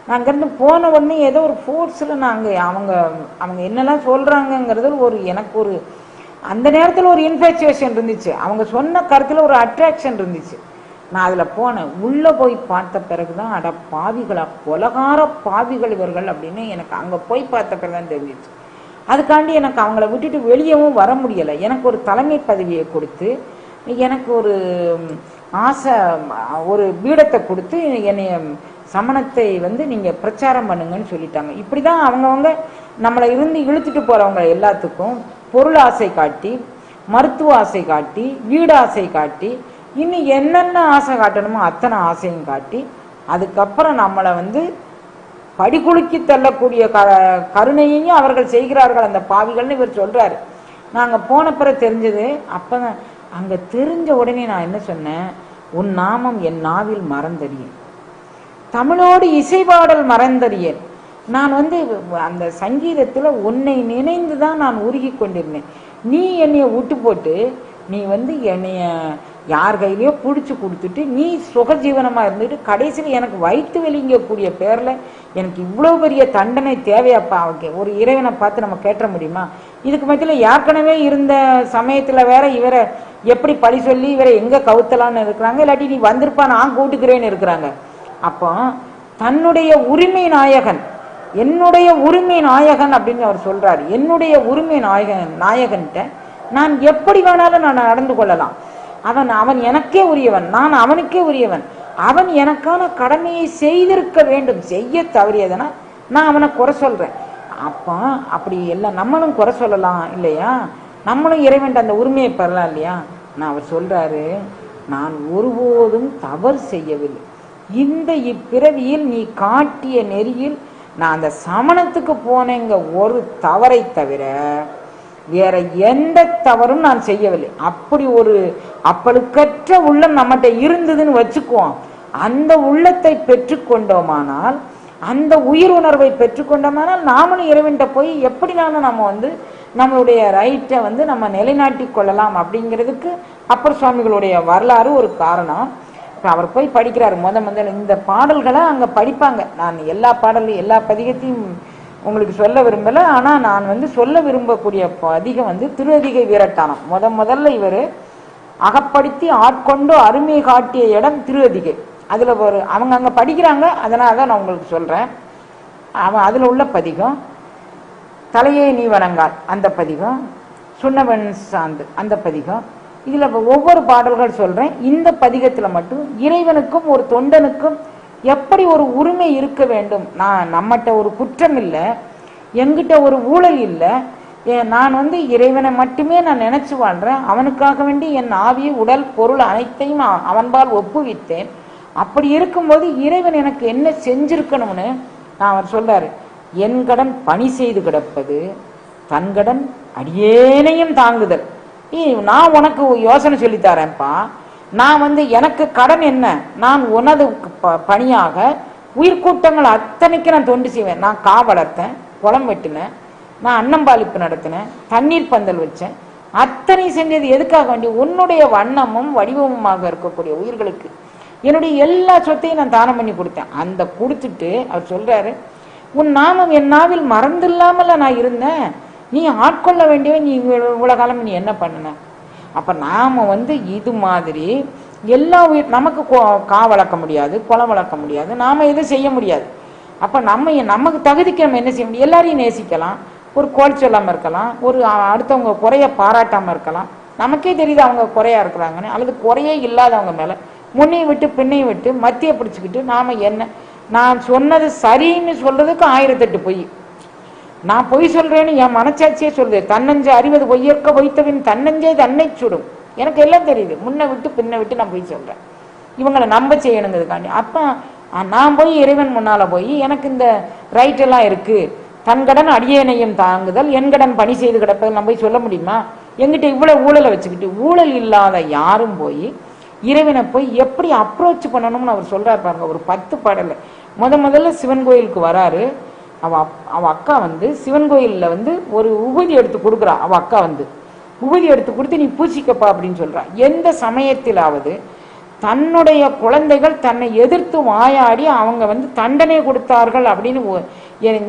நான் அங்கிருந்து போன உடனே ஏதோ ஒரு ஃபோர்ஸில் அவங்க என்னெல்லாம் சொல்றாங்கங்கிறது எனக்கு ஒரு அந்த நேரத்தில் ஒரு இன்ஃபேச்சுவேஷன் இருந்துச்சு. அவங்க சொன்ன கருத்தில் ஒரு அட்ராக்ஷன் இருந்துச்சு. நான் அதில் போனேன். உள்ளே போய் பார்த்த பிறகுதான் அட பாவிகளா, கொலகார பாவிகள் இவர்கள் அப்படின்னு எனக்கு அங்கே போய் பார்த்த பிறகுதான் தெரிஞ்சிச்சு. அதுக்காண்டி எனக்கு அவங்கள விட்டுட்டு வெளியவும் வர முடியலை. எனக்கு ஒரு தலைமை பதவியை கொடுத்து எனக்கு ஒரு ஆசை, ஒரு பீடத்தை கொடுத்து என்னை சமணத்தை வந்து நீங்கள் பிரச்சாரம் பண்ணுங்கன்னு சொல்லிட்டாங்க. இப்படி தான் அவங்கவுங்க நம்மளை இருந்து இழுத்துட்டு போகிறவங்க எல்லாத்துக்கும் பொருள் ஆசை காட்டி, மருத்துவ ஆசை காட்டி, வீடு ஆசை காட்டி, இன்னும் என்னென்ன ஆசை காட்டணுமோ அத்தனை ஆசையும் காட்டி அதுக்கப்புறம் நம்மளை வந்து படிக்குலுக்கி தள்ளக்கூடிய கருணையையும் அவர்கள் செய்கிறார்கள் அந்த பாவிகள்னு இவர் சொல்றாரு. நாங்கள் போன பிறகு தெரிஞ்சது. அப்போ அங்கே தெரிஞ்ச உடனே நான் என்ன சொன்னேன், உன் நாமம் என் நாவில் மறந்தறியேன், தமிழோடு இசைபாடல் மறந்தறியேன். நான் வந்து அந்த சங்கீதத்தில் உன்னை நினைந்து தான் நான் உருகி கொண்டிருந்தேன். நீ என்னைய விட்டு போட்டு நீ வந்து என்னைய யார் கையிலையோ பிடிச்சி கொடுத்துட்டு நீ சுகஜீவனமாக இருந்துட்டு கடைசியில் எனக்கு வயிற்று வெளிங்கக்கூடிய பேரில் எனக்கு இவ்வளோ பெரிய தண்டனை தேவையாப்பா? ஒரு இறைவனை பார்த்து நம்ம கேட்ட முடியுமா? இதுக்கு மத்தியில் ஏற்கனவே இருந்த சமயத்தில் வேற இவரை எப்படி பழி சொல்லி இவரை எங்கே கவுத்தலான்னு இருக்கிறாங்க, இல்லாட்டி நீ வந்திருப்பா நான் கூட்டுக்கிறேன்னு இருக்கிறாங்க. அப்போ தன்னுடைய உரிமை நாயகன், என்னுடைய உரிமை நாயகன் அப்படின்னு அவர் சொல்றாரு. என்னுடைய உரிமை நாயகன்ட்ட நான் எப்படி வேணாலும் நான் நடந்து கொள்ளலாம். அவன் எனக்கே உரியவன், நான் அவனுக்கே உரியவன். அவன் எனக்கான கடமையை செய்திருக்க வேண்டும். செய்ய தவறியதுன்னா நான் அவனை குறை சொல்றேன். அப்போ அப்படி எல்லாம் நம்மளும் குறை சொல்லலாம் இல்லையா? நம்மளும் இறைவன் அந்த உரிமையை பெறலாம் இல்லையா? நான் அவர் சொல்றாரு, நான் ஒருபோதும் தவறு செய்யவில்லை. இந்த இப்பிறவியில் நீ காட்டிய நெறியில் நான் அந்த சமணத்துக்கு போனேங்க ஒரு தவறை தவிர வேற எந்த தவறும் நான் செய்யவில்லை. அப்படி ஒரு அப்பழுக்கற்ற உள்ளம் நம்மகிட்ட இருந்ததுன்னு வச்சுக்குவோம். அந்த உள்ளத்தை பெற்றுக்கொண்டோமானால், அந்த உயிர் உணர்வை பெற்றுக்கொண்டோமானால் நாமளும் இறைவன்கிட்ட போய் எப்படினாலும் நம்ம வந்து நம்மளுடைய ரைட்டை வந்து நம்ம நிலைநாட்டி கொள்ளலாம். அப்படிங்கிறதுக்கு அப்பர் சுவாமிகளுடைய வரலாறு ஒரு காரணம். இப்போ அவர் போய் படிக்கிறார். முதல்ல இந்த பாடல்களை அங்கே படிப்பாங்க. நான் எல்லா பாடலையும் எல்லா பதிகத்தையும் உங்களுக்கு சொல்ல விரும்பலை. ஆனால் நான் வந்து சொல்ல விரும்பக்கூடிய பதிகம் வந்து திருஅதிகை வீரட்டானம். முதல்ல இவர் அகப்படுத்தி ஆட்கொண்டு அருமை காட்டிய இடம் திருஅதிகை. அதில் ஒரு அவங்க அங்கே படிக்கிறாங்க, அதனால தான் நான் உங்களுக்கு சொல்கிறேன். அதில் உள்ள பதிகம் தலையை நீ வணங்கால் அந்த பதிகம், சுண்ணவன் சாந்து அந்த பதிகம். இதில் ஒவ்வொரு பாடல்கள் சொல்கிறேன். இந்த பதிகத்தில் மட்டும் இறைவனுக்கும் ஒரு தொண்டனுக்கும் எப்படி ஒரு உரிமை இருக்க வேண்டும். நம்மகிட்ட ஒரு குற்றம் இல்லை, எங்கிட்ட ஒரு ஊழல் இல்லை. நான் வந்து இறைவனை மட்டுமே நான் நினைச்சு வாழ்றேன். அவனுக்காக வேண்டி என் ஆவியை உடல் பொருள் அனைத்தையும் அவன்பால் ஒப்புவித்தேன். அப்படி இருக்கும்போது இறைவன் எனக்கு என்ன செஞ்சிருக்கணும்னு நான் அவர் சொல்றாரு, என் கடன் பணி செய்து கிடப்பது, தன் கடன் அடியேனையும் தாங்குதல். நான் உனக்கு யோசனை சொல்லித்தரேன்ப்பா. நான் வந்து எனக்கு கடன் என்ன, நான் உனது பணியாக உயிர்கூட்டங்கள் அத்தனைக்கு நான் தொண்டு செய்வேன். நான் கா வளர்த்தேன், குளம் வெட்டினேன், நான் அன்னம்பாலிப்பு நடத்தினேன், தண்ணீர் பந்தல் வச்சேன், அத்தனை செஞ்சது எதுக்காக வேண்டி? உன்னுடைய வண்ணமும் வடிவமுமாக இருக்கக்கூடிய உயிர்களுக்கு என்னுடைய எல்லா சொத்தையும் நான் தானம் பண்ணி கொடுத்தேன். அந்த கொடுத்துட்டு அவர் சொல்றாரு, உன் நாமம் என் நாவில் மறந்தில்லாமல நான் இருந்தேன், நீ ஆட்கொள்ள வேண்டியவன், நீ இவ்வளவு காலம் நீ என்ன பண்ணன? அப்ப நாம இது மாதிரி எல்லா உயிர் நமக்கு கா வளர்க்க முடியாது, குளம் வளர்க்க முடியாது, நாம எதுவும் செய்ய முடியாது. அப்ப நமக்கு தகுதிக்கு நம்ம என்ன செய்ய முடியும்? எல்லாரையும் நேசிக்கலாம், ஒரு கோல் சொல்லாம இருக்கலாம், ஒரு அடுத்தவங்க குறைய பாராட்டாம இருக்கலாம். நமக்கே தெரியுது அவங்க குறையா இருக்கிறாங்கன்னு, அல்லது குறையே இல்லாதவங்க மேல முன்னையும் விட்டு பின்னையும் விட்டு மத்திய பிடிச்சுக்கிட்டு நாம என்ன, நான் சொன்னது சரின்னு சொல்றதுக்கு 1008 பொய். நான் பொய் சொல்றேன்னு என் மனச்சாட்சியே சொல்லுது. தன்னஞ்சை அறிவது பொய்யற்க பொய்த்தவின் தன்னஞ்சை தன்னை சுடும். எனக்கு எல்லாம் தெரியுது, முன்ன விட்டு பின்ன விட்டு நான் பொய் சொல்றேன், இவங்களை நம்ப செய்யணுங்கிறதுக்காண்டி. அப்ப நான் போய் இறைவன் முன்னால போய் எனக்கு இந்த ரைட் எல்லாம் இருக்கு, தன் கடன் அடியேனையும் தாங்குதல் என் கடன் பணி செய்து கிடப்பது நம்ம போய் சொல்ல முடியுமா? எங்கிட்ட இவ்வளவு ஊழலை வச்சுக்கிட்டு, ஊழல் இல்லாத யாரும் போய் இறைவனை போய் எப்படி அப்ரோச் பண்ணணும்னு அவர் சொல்றாரு பாருங்க. ஒரு 10 பாடல முதல்ல சிவன் கோயிலுக்கு வராரு. அவ அக்கா சிவன் கோயில்ல ஒரு உபதி எடுத்து கொடுக்குறா. அவ அக்கா உபதி எடுத்து கொடுத்து நீ பூசிக்கப்பா அப்படின்னு சொல்றா. எந்த சமயத்திலாவது தன்னுடைய குழந்தைகள் தன்னை எதிர்த்து வாயாடி அவங்க தண்டனை கொடுத்தார்கள் அப்படின்னு,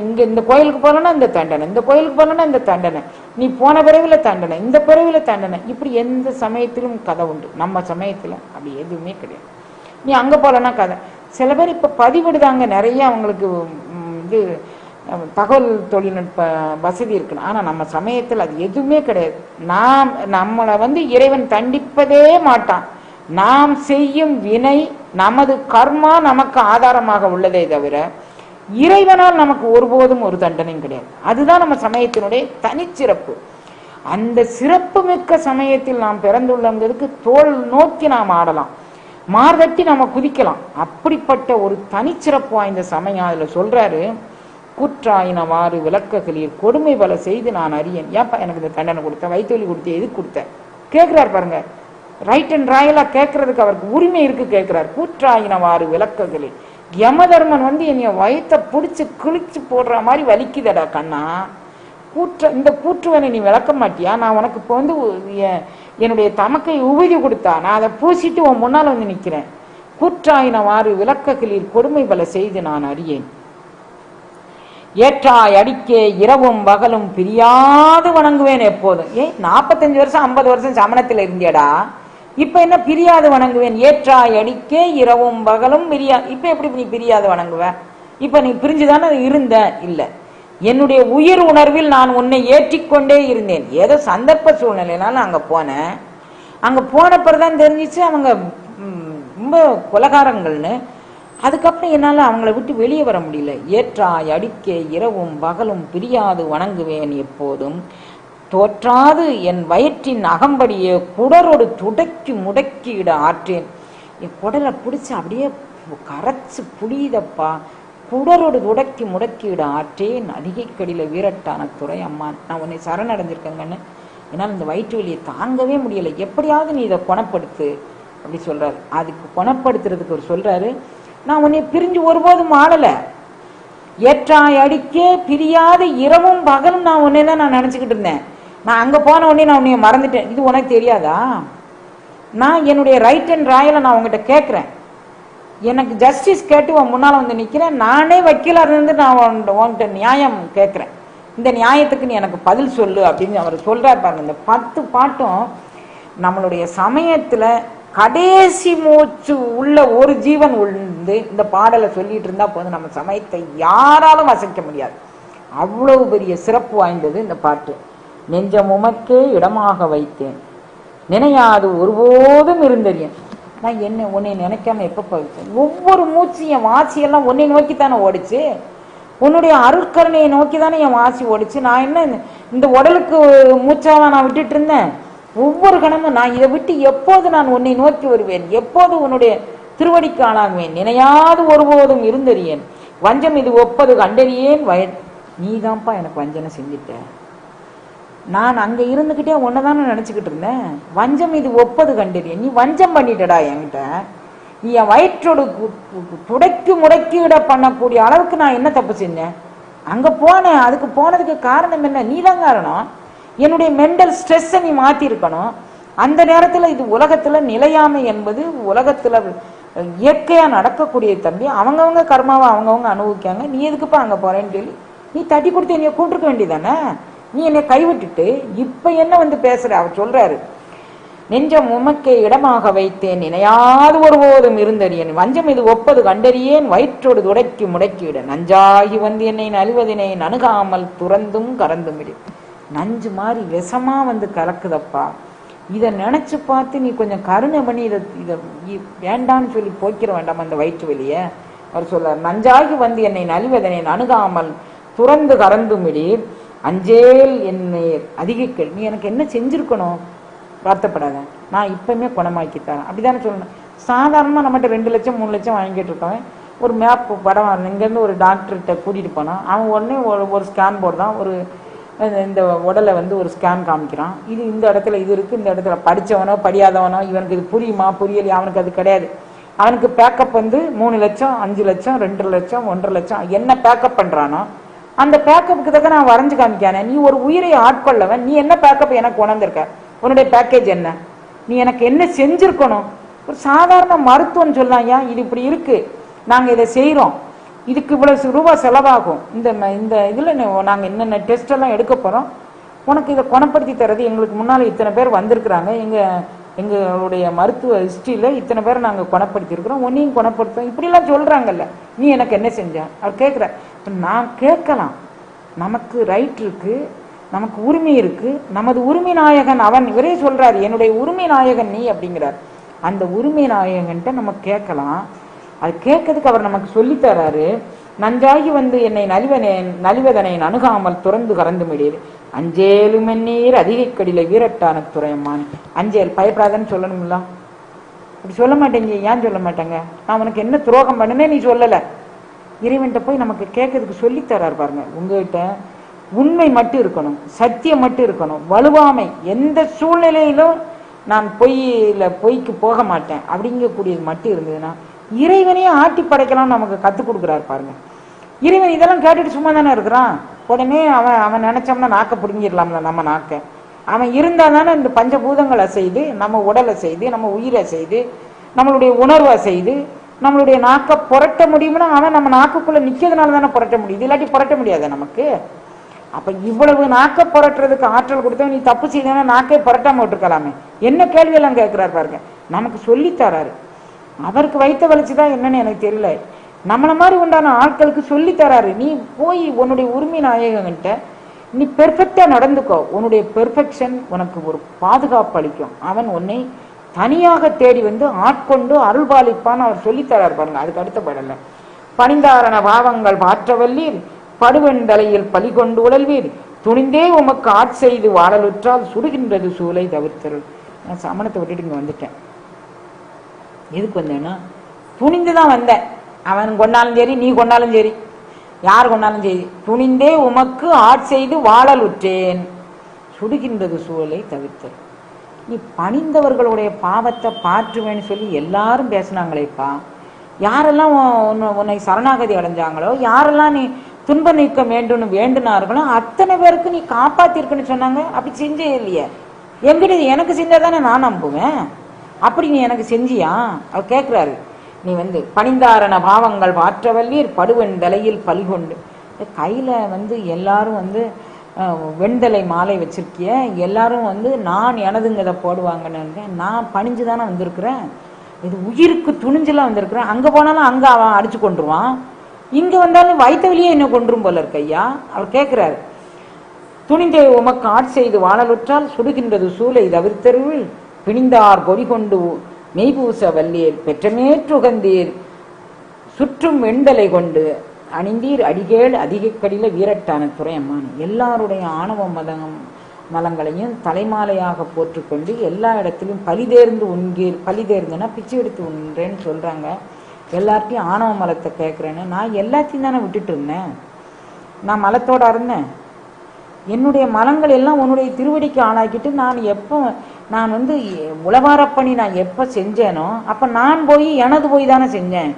இங்க இந்த கோயிலுக்கு போலன்னா இந்த தண்டனை, இந்த கோயிலுக்கு போலன்னா இந்த தண்டனை, நீ போன பிறவில தண்டனை, இந்த பிறவில தண்டனை, இப்படி எந்த சமயத்திலும் கதை உண்டு. நம்ம சமயத்துல அப்படி எதுவுமே கிடையாது. நீ அங்க போலன்னா கதை. சில பேர் இப்ப பதிவிடுதாங்க, நிறைய அவங்களுக்கு தகவல் தொழில்நுட்ப வசதி இருக்குன்னு. ஆனா நம்ம சமயத்தில் அது எதுவுமே கிடையாது. நம்மளை இறைவன் தண்டிப்பதே மாட்டான். நாம் செய்யும் வினை, நமது கர்மா நமக்கு ஆதாரமாக உள்ளதே தவிர இறைவனால் நமக்கு ஒருபோதும் ஒரு தண்டனையும் கிடையாது. அதுதான் நம்ம சமயத்தினுடைய தனிச்சிறப்பு. அந்த சிறப்பு மிக்க சமயத்தில் நாம் பிறந்துள்ளங்கிறதுக்கு தோல் நோக்கி நாம் ஆடலாம், மார்தட்டி நம்ம குதிக்கலாம். அப்படிப்பட்ட ஒரு தனிச்சிறப்பு வாய்ந்த சமயம். அதுல சொல்றாரு, கூற்றாயினவாறு விளக்ககளில் கொடுமை பல செய்து நான் அறியேன். ஏப்பா எனக்கு இந்த தண்டனை கொடுத்த, வயிற்றுவலி கொடுத்த, எதுக்கு கொடுத்த கேட்கிறார் பாருங்க. ரைட் அண்ட் ராயலா கேட்கறதுக்கு அவருக்கு உரிமை இருக்கு. கேட்கிறார், கூற்றாயினவாறு விளக்ககளில். யமதர்மன் என்னைய வயத்தை பிடிச்சு கிழிச்சு போடுற மாதிரி வலிக்குதடா கண்ணா, இந்த கூற்றுவனை நீ விளக்க மாட்டியா? நான் உனக்கு இப்போ என்னுடைய தமக்கை உபதி கொடுத்தா, நான் அதை பூசிட்டு உன் முன்னால நிக்கிறேன். கூற்றாயினவாறு விளக்ககளில் கொடுமை பல செய்து நான் அறியேன். ஏற்றாய் அடிக்கே இரவும் பகலும் பிரியாது வணங்குவேன் எப்போதும். 45 வருஷம் 50 வருஷம் சமணத்தில் இருந்தியடா, இப்ப என்ன பிரியாது வணங்குவேன்? ஏற்றாய் அடிக்கே இரவும் பகலும் இப்ப எப்படி நீ பிரியாது வணங்குவ? இப்ப நீ பிரிஞ்சுதானே இருந்த? இல்ல, என்னுடைய உயிர் உணர்வில் நான் உன்னை ஏற்றிக்கொண்டே இருந்தேன். ஏதோ சந்தர்ப்ப சூழ்நிலைனால அங்க போனேன். அங்க போன பிறதான் தெரிஞ்சிச்சு அவங்க ரொம்ப கொலகாரங்கள்னு. அதுக்கப்புறம் என்னால அவங்கள விட்டு வெளியே வர முடியல. ஏற்றாய் அடிக்கே இரவும் பகலும் பிரியாது வணங்குவேன் எப்போதும், தோற்றாது என் வயிற்றின் அகம்படியே குடரோடு துடக்கி முடக்கிட ஆற்றேன். என் குடலை பிடிச்சி அப்படியே கரைச்சு புளியுதப்பா, குடரோடு துடக்கி முடக்கிட ஆற்றேன். அதிகைக்கடியில வீரட்டான துறை அம்மா, நான் உன்னை சரணடைஞ்சிருக்கேங்கன்னு, என்னால் இந்த வயிற்று வலியை தாங்கவே முடியலை, எப்படியாவது நீ இதை குணப்படுத்து அப்படி சொல்றாரு. அதுக்கு குணப்படுத்துறதுக்கு அவர் சொல்றாரு, நான் உன்னை பிரிஞ்சு ஒருபோதும் ஆடல. ஏற்றாய் அடிக்கே பிரியாத இரவும் பகலும் நான் உன்னை தான் நான் நினைச்சுக்கிட்டு இருந்தேன். நான் அங்க போன உடனே நான் உன்னைய மறந்துட்டேன். இது உனக்கு தெரியாதா? நான் என்னுடைய ரைட் அண்ட் ராயலை நான் உங்ககிட்ட கேட்கிறேன். எனக்கு ஜஸ்டிஸ் கேட்டு உன் முன்னால நிக்கிறேன். நானே வக்கீலா இருந்து நான் உன்கிட்ட நியாயம் கேட்கிறேன். இந்த நியாயத்துக்கு நீ எனக்கு பதில் சொல்லு அப்படின்னு அவர் சொல்றாரு பாருங்க. இந்த 10 பாட்டும் நம்மளுடைய சமயத்துல கடைசி மூச்சு உள்ள ஒரு ஜீவன் இந்த பாடலை சொல்லிட்டு இருந்தா போதும், நம்ம சமயத்தை யாராலும் அசைக்க முடியாது. அவ்வளவு பெரிய சிறப்பு வாய்ந்தது இந்த பாட்டு. நெஞ்சம் உமக்கே இடமாக வைத்தேன், நினையாது ஒருபோதும் இருந்தறியேன். நான் என்ன உன்னை நினைக்காம எப்ப போயிட்டேன்? ஒவ்வொரு மூச்சு என் வாசியெல்லாம் உன்னை நோக்கித்தானே ஓடிச்சு, உன்னுடைய அருட்கருணையை நோக்கி தானே என் வாசி ஓடிச்சு. நான் என்ன இந்த உடலுக்கு மூச்சாவா நான் விட்டுட்டு இருந்தேன்? ஒவ்வொரு கணமும் நான் இதை விட்டு எப்போது நான் உன்னை நோக்கி வருவேன், எப்போது உன்னுடைய திருவடிக்கு ஆளாகுவேன், நினையாது ஒருபோதும் இருந்தறியேன். வஞ்சம் இது ஒப்பது கண்டறியேன் நீதான்ப்பா எனக்கு வஞ்சனை செஞ்சுட்ட. நான் அங்க இருந்துகிட்டே ஒன்னதானே நினைச்சுக்கிட்டு இருந்தேன். வஞ்சம் இது ஒப்பது கண்டறியேன், நீ வஞ்சம் பண்ணிட்டடா என்கிட்ட. நீ என் வயிற்றோடு துடைக்கு முடக்கிவிட பண்ணக்கூடிய அளவுக்கு நான் என்ன தப்பு செஞ்சேன்? அங்க போனேன். அதுக்கு போனதுக்கு காரணம் என்ன? நீதான் காரணம். என்னுடைய மென்டல் ஸ்ட்ரெஸ்ஸை நீ மாற்றிருக்கணும். அந்த நேரத்தில் இது உலகத்தில் நிலையாமை என்பது உலகத்தில் இயற்கையாக நடக்கக்கூடிய தம்பி. அவங்கவுங்க கர்மாவை அவங்கவுங்க அனுபவிக்காங்க. நீ எதுக்குப்பா அங்கே போகிறேன்னு சொல்லி நீ தட்டி கொடுத்து என்னைய கூட்டிருக்க வேண்டியதானே? நீ என்னை கைவிட்டுட்டு இப்போ என்ன வந்து பேசுகிற? அவர் சொல்கிறாரு, நெஞ்சம் உமக்கே இடமாக வைத்தேன் நினையாது ஒருபோதும் இருந்தறியேன், வஞ்சம் இது ஒப்பது கண்டறியேன் வயிற்றோடு துடைக்கி முடக்கிவிட, நஞ்சாகி வந்து என்னை நலிவதினை நணுகாமல் துறந்தும் கறந்தும் விடு. நஞ்சு மாதிரி விஷமா வந்து கலக்குதப்பா. இதை நினைச்சு பார்த்து நீ கொஞ்சம் கருணை பண்ணி இதை வேண்டான்னு சொல்லி போய்க்கிற வேண்டாம் அந்த வயிற்று வெளியே. அவர் சொல்றார், நஞ்சாகி வந்து என்னை நலிவதனை நணுகாமல் துறந்து கறந்தும் விடு, அஞ்சேல் என்னை அதிக. நீ எனக்கு என்ன செஞ்சிருக்கணும்? வருத்தப்படாத, நான் இப்பவுமே குணமாக்கி தரேன் அப்படிதானே சொல்லணும். சாதாரணமாக நம்மகிட்ட 2 லட்சம் 3 லட்சம் வாங்கிட்டு இருக்கவன் ஒரு மேப் படம் இங்கேருந்து ஒரு டாக்டர்கிட்ட கூட்டிகிட்டு போனான். அவன் உடனே ஒரு ஸ்கேன் போடுறான், ஒரு இந்த உடலை வந்து ஒரு ஸ்கேன் காமிக்கிறான். இது இந்த இடத்துல இது இருக்குது, இந்த இடத்துல படித்தவனோ படியாதவனோ இவனுக்கு இது புரியுமா புரியலையா அவனுக்கு அது கிடையாது. அவனுக்கு பேக்கப் வந்து 3 லட்சம் 5 லட்சம் 2 லட்சம் 1.5 லட்சம் என்ன பேக்கப் பண்ணுறானோ அந்த பேக்கப்புக்கு தான் நான் வரைஞ்சு காமிக்கானே. நீ ஒரு உயிரை ஆட்கொள்ளவன், நீ என்ன பேக்கப் எனக்கு உணர்ந்திருக்க? உன்னுடைய பேக்கேஜ் என்ன? நீ எனக்கு என்ன செஞ்சிருக்கணும்? ஒரு சாதாரண மருத்துவம் சொல்லலாம், ஏன் இது இப்படி இருக்கு, நாங்கள் இதை செய்கிறோம், இதுக்கு இவ்வளவு ரூபா செலவாகும், இந்த இதில் நாங்கள் என்னென்ன டெஸ்ட் எல்லாம் எடுக்க போகிறோம், உனக்கு இதை குணப்படுத்தி தரது எங்களுக்கு முன்னால் இத்தனை பேர் வந்திருக்கிறாங்க, எங்களுடைய மருத்துவ ஹிஸ்ட்ரியில் இத்தனை பேரை நாங்கள் குணப்படுத்தியிருக்கிறோம், உன்னையும் குணப்படுத்தோம், இப்படிலாம் சொல்கிறாங்கல்ல, நீ எனக்கு என்ன செஞ்ச? அவர் கேட்குற. நான் கேட்கலாம், நமக்கு ரைட் இருக்கு, நமக்கு உரிமை இருக்கு, நமது உரிமை நாயகன் அவன். இவரே சொல்றாரு, என்னுடைய உரிமை நாயகன் நீ அப்படிங்கிறார். அந்த உரிமை நாயகன்ட்ட நம்ம கேட்கலாம். அது கேட்கறதுக்கு அவர் நமக்கு சொல்லித்தராரு. நஞ்சாகி வந்து என்னை நலிவதனை அணுகாமல் துறந்து கறந்து முடியுது, அஞ்சேலுமென்னீர் அதிகை கடில வீரட்டான துறையம்மான். அஞ்சேல் பயப்படாதன்னு சொல்லணும்ல, அப்படி சொல்ல மாட்டேங்க. ஏன் சொல்ல மாட்டேங்க? நான் உனக்கு என்ன துரோகம் பண்ணுனே நீ சொல்லலை. இறைவன்கிட்ட போய் நமக்கு கேட்கறதுக்கு சொல்லித்தராரு பாருங்க. உங்ககிட்ட உண்மை மட்டும் இருக்கணும், சத்தியம் மட்டும் இருக்கணும், வலுவாமை. எந்த சூழ்நிலையிலும் நான் பொய்க்கு போக மாட்டேன் அப்படிங்கக்கூடியது மட்டும் இருந்ததுன்னா இறைவனையே ஆட்டி படைக்கலாம் நமக்கு கற்றுக் கொடுக்குறாரு பாருங்க. இறைவன் இதெல்லாம் கேட்டுட்டு சும்மா தானே இருக்கிறான். உடனே அவன் நினைச்சோம்னா நாக்க பிடுங்கிடலாம்ல நம்ம நாக்க. அவன் இருந்தால் தானே இந்த பஞ்சபூதங்களை செய்து, நம்ம உடலை செய்து, நம்ம உயிரை செய்து, நம்மளுடைய உணர்வை செய்து, நம்மளுடைய நாக்கை புரட்ட முடியும்னா அவன் நம்ம நாக்குக்குள்ள நிற்கிறதுனால தானே புரட்ட முடியுது, இல்லாட்டி புரட்ட முடியாது நமக்கு. அப்ப இவ்வளவு நாக்க புரட்டுறதுக்கு ஆற்றல் கொடுத்தா நீ தப்பு செய்தா நாக்கே புரட்டாம விட்டுருக்கலாமே. என்ன கேள்வியெல்லாம் கேட்கிறாரு பாருங்க, நமக்கு சொல்லித்தராரு. அவருக்கு வைத்த வலிச்சுதான் என்னன்னு எனக்கு தெரியல, நம்மளை மாதிரி உண்டான ஆட்களுக்கு சொல்லி தராரு. நீ போய் உன்னுடைய உரிமை நாயகன்கிட்ட நீ பெர்ஃபெக்டா நடந்துக்கோ, உன்னுடைய பெர்ஃபெக்ஷன் உனக்கு ஒரு பாதுகாப்பு அளிக்கும். அவன் உன்னை தனியாக தேடி வந்து ஆட்கொண்டு அருள்பாலிப்பான்னு அவர் சொல்லித்தரார் பாருங்க. அதுக்கு அடுத்த பாடல்ல, பணிந்தாரண பாவங்கள் பாற்றவல்லீர் படுவெண் தலையில் பலி கொண்டு உழல்வீர், துணிந்தே உமக்கு ஆட்செய்து வாழலுற்றால் சுடுகின்றது சூளை தவிர்த்தருள். நான் சமணத்தை விட்டுட்டு இங்க வந்துட்டேன். எதுக்கு வந்தேன்னா துணிந்துதான் வந்தேன். அவன் கொண்டாலும் சரி, நீ கொண்டாலும் சரி, யார் கொண்டாலும் சரி, துணிந்தே உமக்கு ஆட்செய்து வாழலுற்றேன், சுடுகின்றது சூளை தவிர்த்தருள். நீ பணிந்தவர்களுடைய பாவத்தை பாற்றுவேன்னு சொல்லி எல்லாரும் பேசினாங்களேப்பா. யாரெல்லாம் உன்னை சரணாகதி அடைஞ்சாங்களோ, யாரெல்லாம் நீ துன்ப நீக்க வேண்டும்னு வேண்டுனார்களோ அத்தனை பேருக்கு நீ காப்பாத்திருக்குன்னு சொன்னாங்க. அப்படி செஞ்சே இல்லையே. என்கிட்ட எனக்கு செஞ்சாதானே நான் நம்புவேன். அப்படி நீ எனக்கு செஞ்சியா? அவர் கேட்குறாரு. நீ வந்து பணிந்தாரண பாவங்கள் பாற்றவல்லீர் படுவெண் தலையில் பலிகொண்டு, கையில் வந்து எல்லாரும் வந்து வெண்தலை மாலை வச்சிருக்கிய, எல்லாரும் வந்து நான் எனதுங்கதை போடுவாங்கன்னு நான் பணிஞ்சு தானே வந்திருக்கிறேன். இது உயிருக்கு துணிஞ்செல்லாம் வந்திருக்கிறேன். அங்கே போனாலும் அங்கே அவன் அடிச்சு கொண்டுருவான், இங்கே வந்தாலும் வைத்த வெளியே என்ன கொன்றும் போல இருக்கு ஐயா. அவர் கேட்குறாரு, துணிந்தே உமக்கு ஆட்செய்து வாழலுற்றால் சுடுகின்றது சூளை தவிர்த்தருள், பிணிந்தார் கொடி கொண்டு மெய்பூச வல்லீர் பெற்றமேற்றுகந்தீர் சுற்றும் வெண்தலை கொண்டு அணிந்தீர் அடிகேள் அதிக கடில வீரட்டான துறையம்மான். எல்லாருடைய ஆணவ மலங்களையும் தலைமாலையாக போற்றுக்கொண்டு எல்லா இடத்துலையும் பலிதேர்ந்து உண்கீர். பலிதேர்ந்துன்னா பிச்சை எடுத்து உண்றேன்னு சொல்கிறாங்க. எல்லார்ட்டையும் ஆணவ மலத்தை கேட்குறேன்னு நான் எல்லாத்தையும் தானே விட்டுட்டு இருந்தேன். நான் மலத்தோட இருந்தேன். என்னுடைய மலங்கள் எல்லாம் உன்னுடைய திருவடிக்கு ஆளாக்கிட்டு நான் வந்து உழவாரப்பணி நான் எப்போ செஞ்சேனோ அப்போ நான் எனது போய் தானே செஞ்சேன்.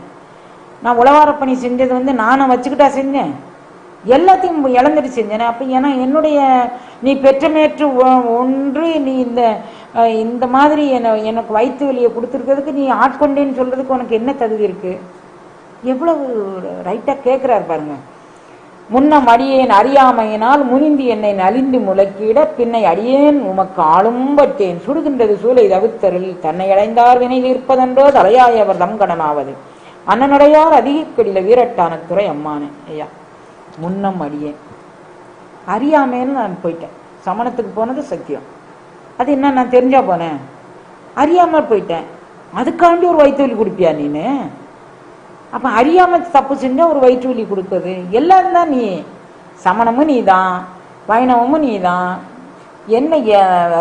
நான் உழவாரப்பணி செஞ்சது வந்து நானை வச்சுக்கிட்டா செஞ்சேன். எல்லாத்தையும் இழந்துட்டு செஞ்சேனே. அப்போ ஏன்னா என்னுடைய நீ பெற்றமேற்று ஒன்று நீ இந்த மாதிரி எனக்கு வயிற்று வலியை கொடுத்துருக்கிறதுக்கு நீ ஆட்கொண்டேன்னு சொல்றதுக்கு உனக்கு என்ன தகுதி இருக்கு? எவ்வளவு ரைட்டா கேட்கிறார் பாருங்க. முன்னம் அடியேன் அறியாமையினால் முனிந்தி என்னை நலிந்து முளைக்கிட பின்னை அடியேன் உமக்கு ஆளும்பட்டேன் சுடுகின்றது சூளை தவிர்த்தருள் தன்னை அடைந்தார் வினை இருப்பதென்றோ தலையாயவர் தம் கடனாவது அண்ணனடையார் அதிகக்கடில வீரட்டான துறை அம்மானு. ஐயா, முன்னம் அடியேன் அறியாமைன்னு நான் போயிட்டேன். சமணத்துக்கு போனது சத்தியம். அது என்ன, நான் தெரிஞ்சா போனேன், அறியாமல் போயிட்டேன். அதுக்காண்டி ஒரு வயிற்று வலி கொடுப்பியா நீனு? அப்ப அறியாம தப்பு செஞ்சா ஒரு வயிற்று வலி கொடுப்பது எல்லாம் தான் நீ. சமணமும் நீ தான், வைணவமும் நீ தான். என்ன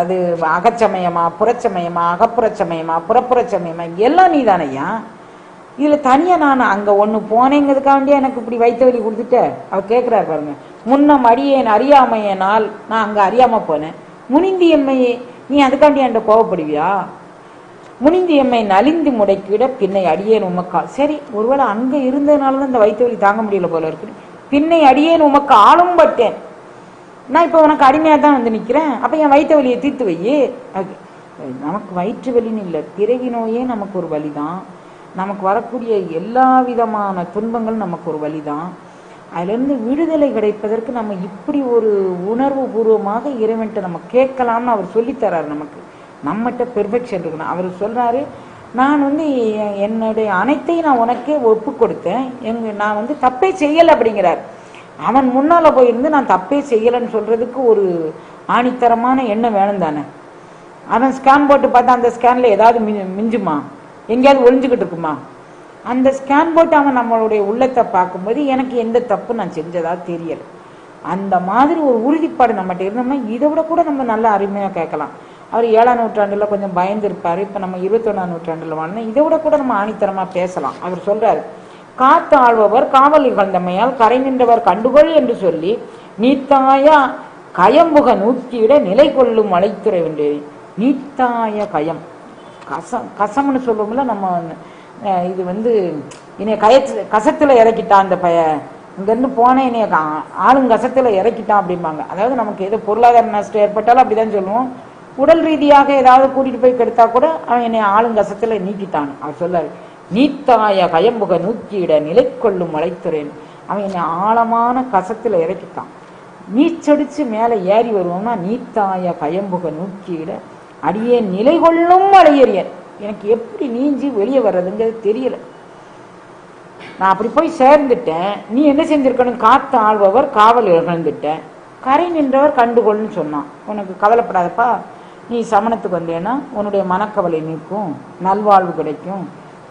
அது அகச்சமயமா புறச்சமயமா அகப்புறச்சமயமா புறப்புறச்சமயமா எல்லாம் நீ தானையா. இதுல தனியா நான் அங்க ஒண்ணு போனேங்கிறதுக்காண்டியே எனக்கு இப்படி வயிற்று வலி கொடுத்துட்ட. அவர் கேட்கிறாரு பாருங்க. முன்னம் அடியேன் அறியாமையனால் நான் அங்க அறியாம போனேன். முனிந்தி எம்மையே நீ அதுக்காண்டி என்கிட்ட கோவப்படுவியா? முனிந்தி எம்மை நலிந்து முடைக்கிட பின்னை அடியேன் உமக்கா. சரி, ஒருவேளை அங்க இருந்ததுனாலதான் இந்த வயிற்று வலி தாங்க முடியல போல இருக்கு. பின்னை அடியேன் உமக்கு ஆளும் பட்டேன். நான் இப்ப உனக்கு அடிமையா தான் வந்து நிக்கிறேன். அப்ப என் வயிற்று வலியை தீர்த்து வையே. நமக்கு வயிற்று வலின்னு இல்லை, பிறவி நோயே நமக்கு ஒரு வலிதான். நமக்கு வரக்கூடிய எல்லா விதமான துன்பங்கள் நமக்கு ஒரு வலிதான். அதுலேருந்து விடுதலை கிடைப்பதற்கு நம்ம இப்படி ஒரு உணர்வு பூர்வமாக இறைவன்ட்ட நம்ம கேட்கலாம்னு அவர் சொல்லித்தராரு. நமக்கு நம்மகிட்ட பெர்ஃபெக்ஷன் இருக்கணும். அவர் சொல்றாரு, நான் என்னுடைய அனைத்தையும் நான் உனக்கே ஒப்பு கொடுத்தேன், நான் தப்பே செய்யலை அப்படிங்கிறார். அவன் முன்னால போயிருந்து நான் தப்பே செய்யலைன்னு சொல்றதுக்கு ஒரு ஆணித்தரமான எண்ணம் வேணும் தானே. அவன் ஸ்கேன் போட்டு பார்த்தா அந்த ஸ்கேன்ல ஏதாவது மிஞ்சுமா, எங்கேயாவது ஒளிஞ்சுக்கிட்டு இருக்குமா? அந்த ஸ்கேன் போட்டு அவன் நம்மளுடைய உள்ளத்தை பார்க்கும்போது எனக்கு எந்த தப்பு நான் செஞ்சதா தெரியலை. அந்த மாதிரி ஒரு உறுதிப்பாடு நம்மகிட்ட இருந்தோம்னா இதை விட கூட நம்ம நல்ல அருமையாக கேட்கலாம். அவர் 7ஆம் நூற்றாண்டுல கொஞ்சம் பயந்து இருப்பாரு. இப்போ நம்ம 21ஆம் நூற்றாண்டுல வாழ்ந்தோம், இதை விட கூட நம்ம ஆணித்தரமா பேசலாம். அவர் சொல்றாரு, காத்து ஆழ்பவர் காவல் இகழ்ந்தமையால் கரை நின்றவர் கண்டுகொள் என்று சொல்லி நீத்தாய கயம்புக நூக்கியிட நிலை கொள்ளும் அழைத்துறை வென்றேன். நீத்தாய கயம் கசம்னு சொல்லுவோம்ல நம்ம. இது என்னைய கசத்துல இறக்கிட்டான் அந்த இங்கிருந்து போனேன், என்னைய ஆளுங்கசத்துல இறக்கிட்டான் அப்படிம்பாங்க. அதாவது நமக்கு ஏதோ பொருளாதார நஷ்டம் ஏற்பட்டாலும் அப்படிதான் சொல்லுவோம். உடல் ரீதியாக ஏதாவது கூட்டிட்டு போய் கெடுத்தா கூட அவன் என்னை ஆளுங்கசத்துல நீக்கிட்டான். அவர் சொல்லாரு, நீத்தாய கயம்புக நூக்கியிட நிலை கொள்ளும் அழைத்துறேன். அவன் என்னை ஆழமான கசத்துல இறக்கிட்டான். நீச்சடிச்சு மேல ஏறி வருவோம்னா நீத்தாய கயம்புக நூக்கியிட அடியே நிலை கொள்ளும் அழையறியன். எனக்கு எப்படி நீஞ்சி வெளியே வர்றதுங்கிறது தெரியல. நான் அப்படி போய் சேர்ந்துட்டேன். நீ என்ன செஞ்சிருக்கணும்? காத்து ஆள்பவர் காவல் இழந்துட்டேன், கரை நின்றவர் கண்டுகொள்னு சொன்னான். உனக்கு கவலைப்படாதப்பா, நீ சமணத்துக்கு வந்தேன்னா உன்னுடைய மனக்கவலை நீக்கும், நல்வாழ்வு கிடைக்கும்,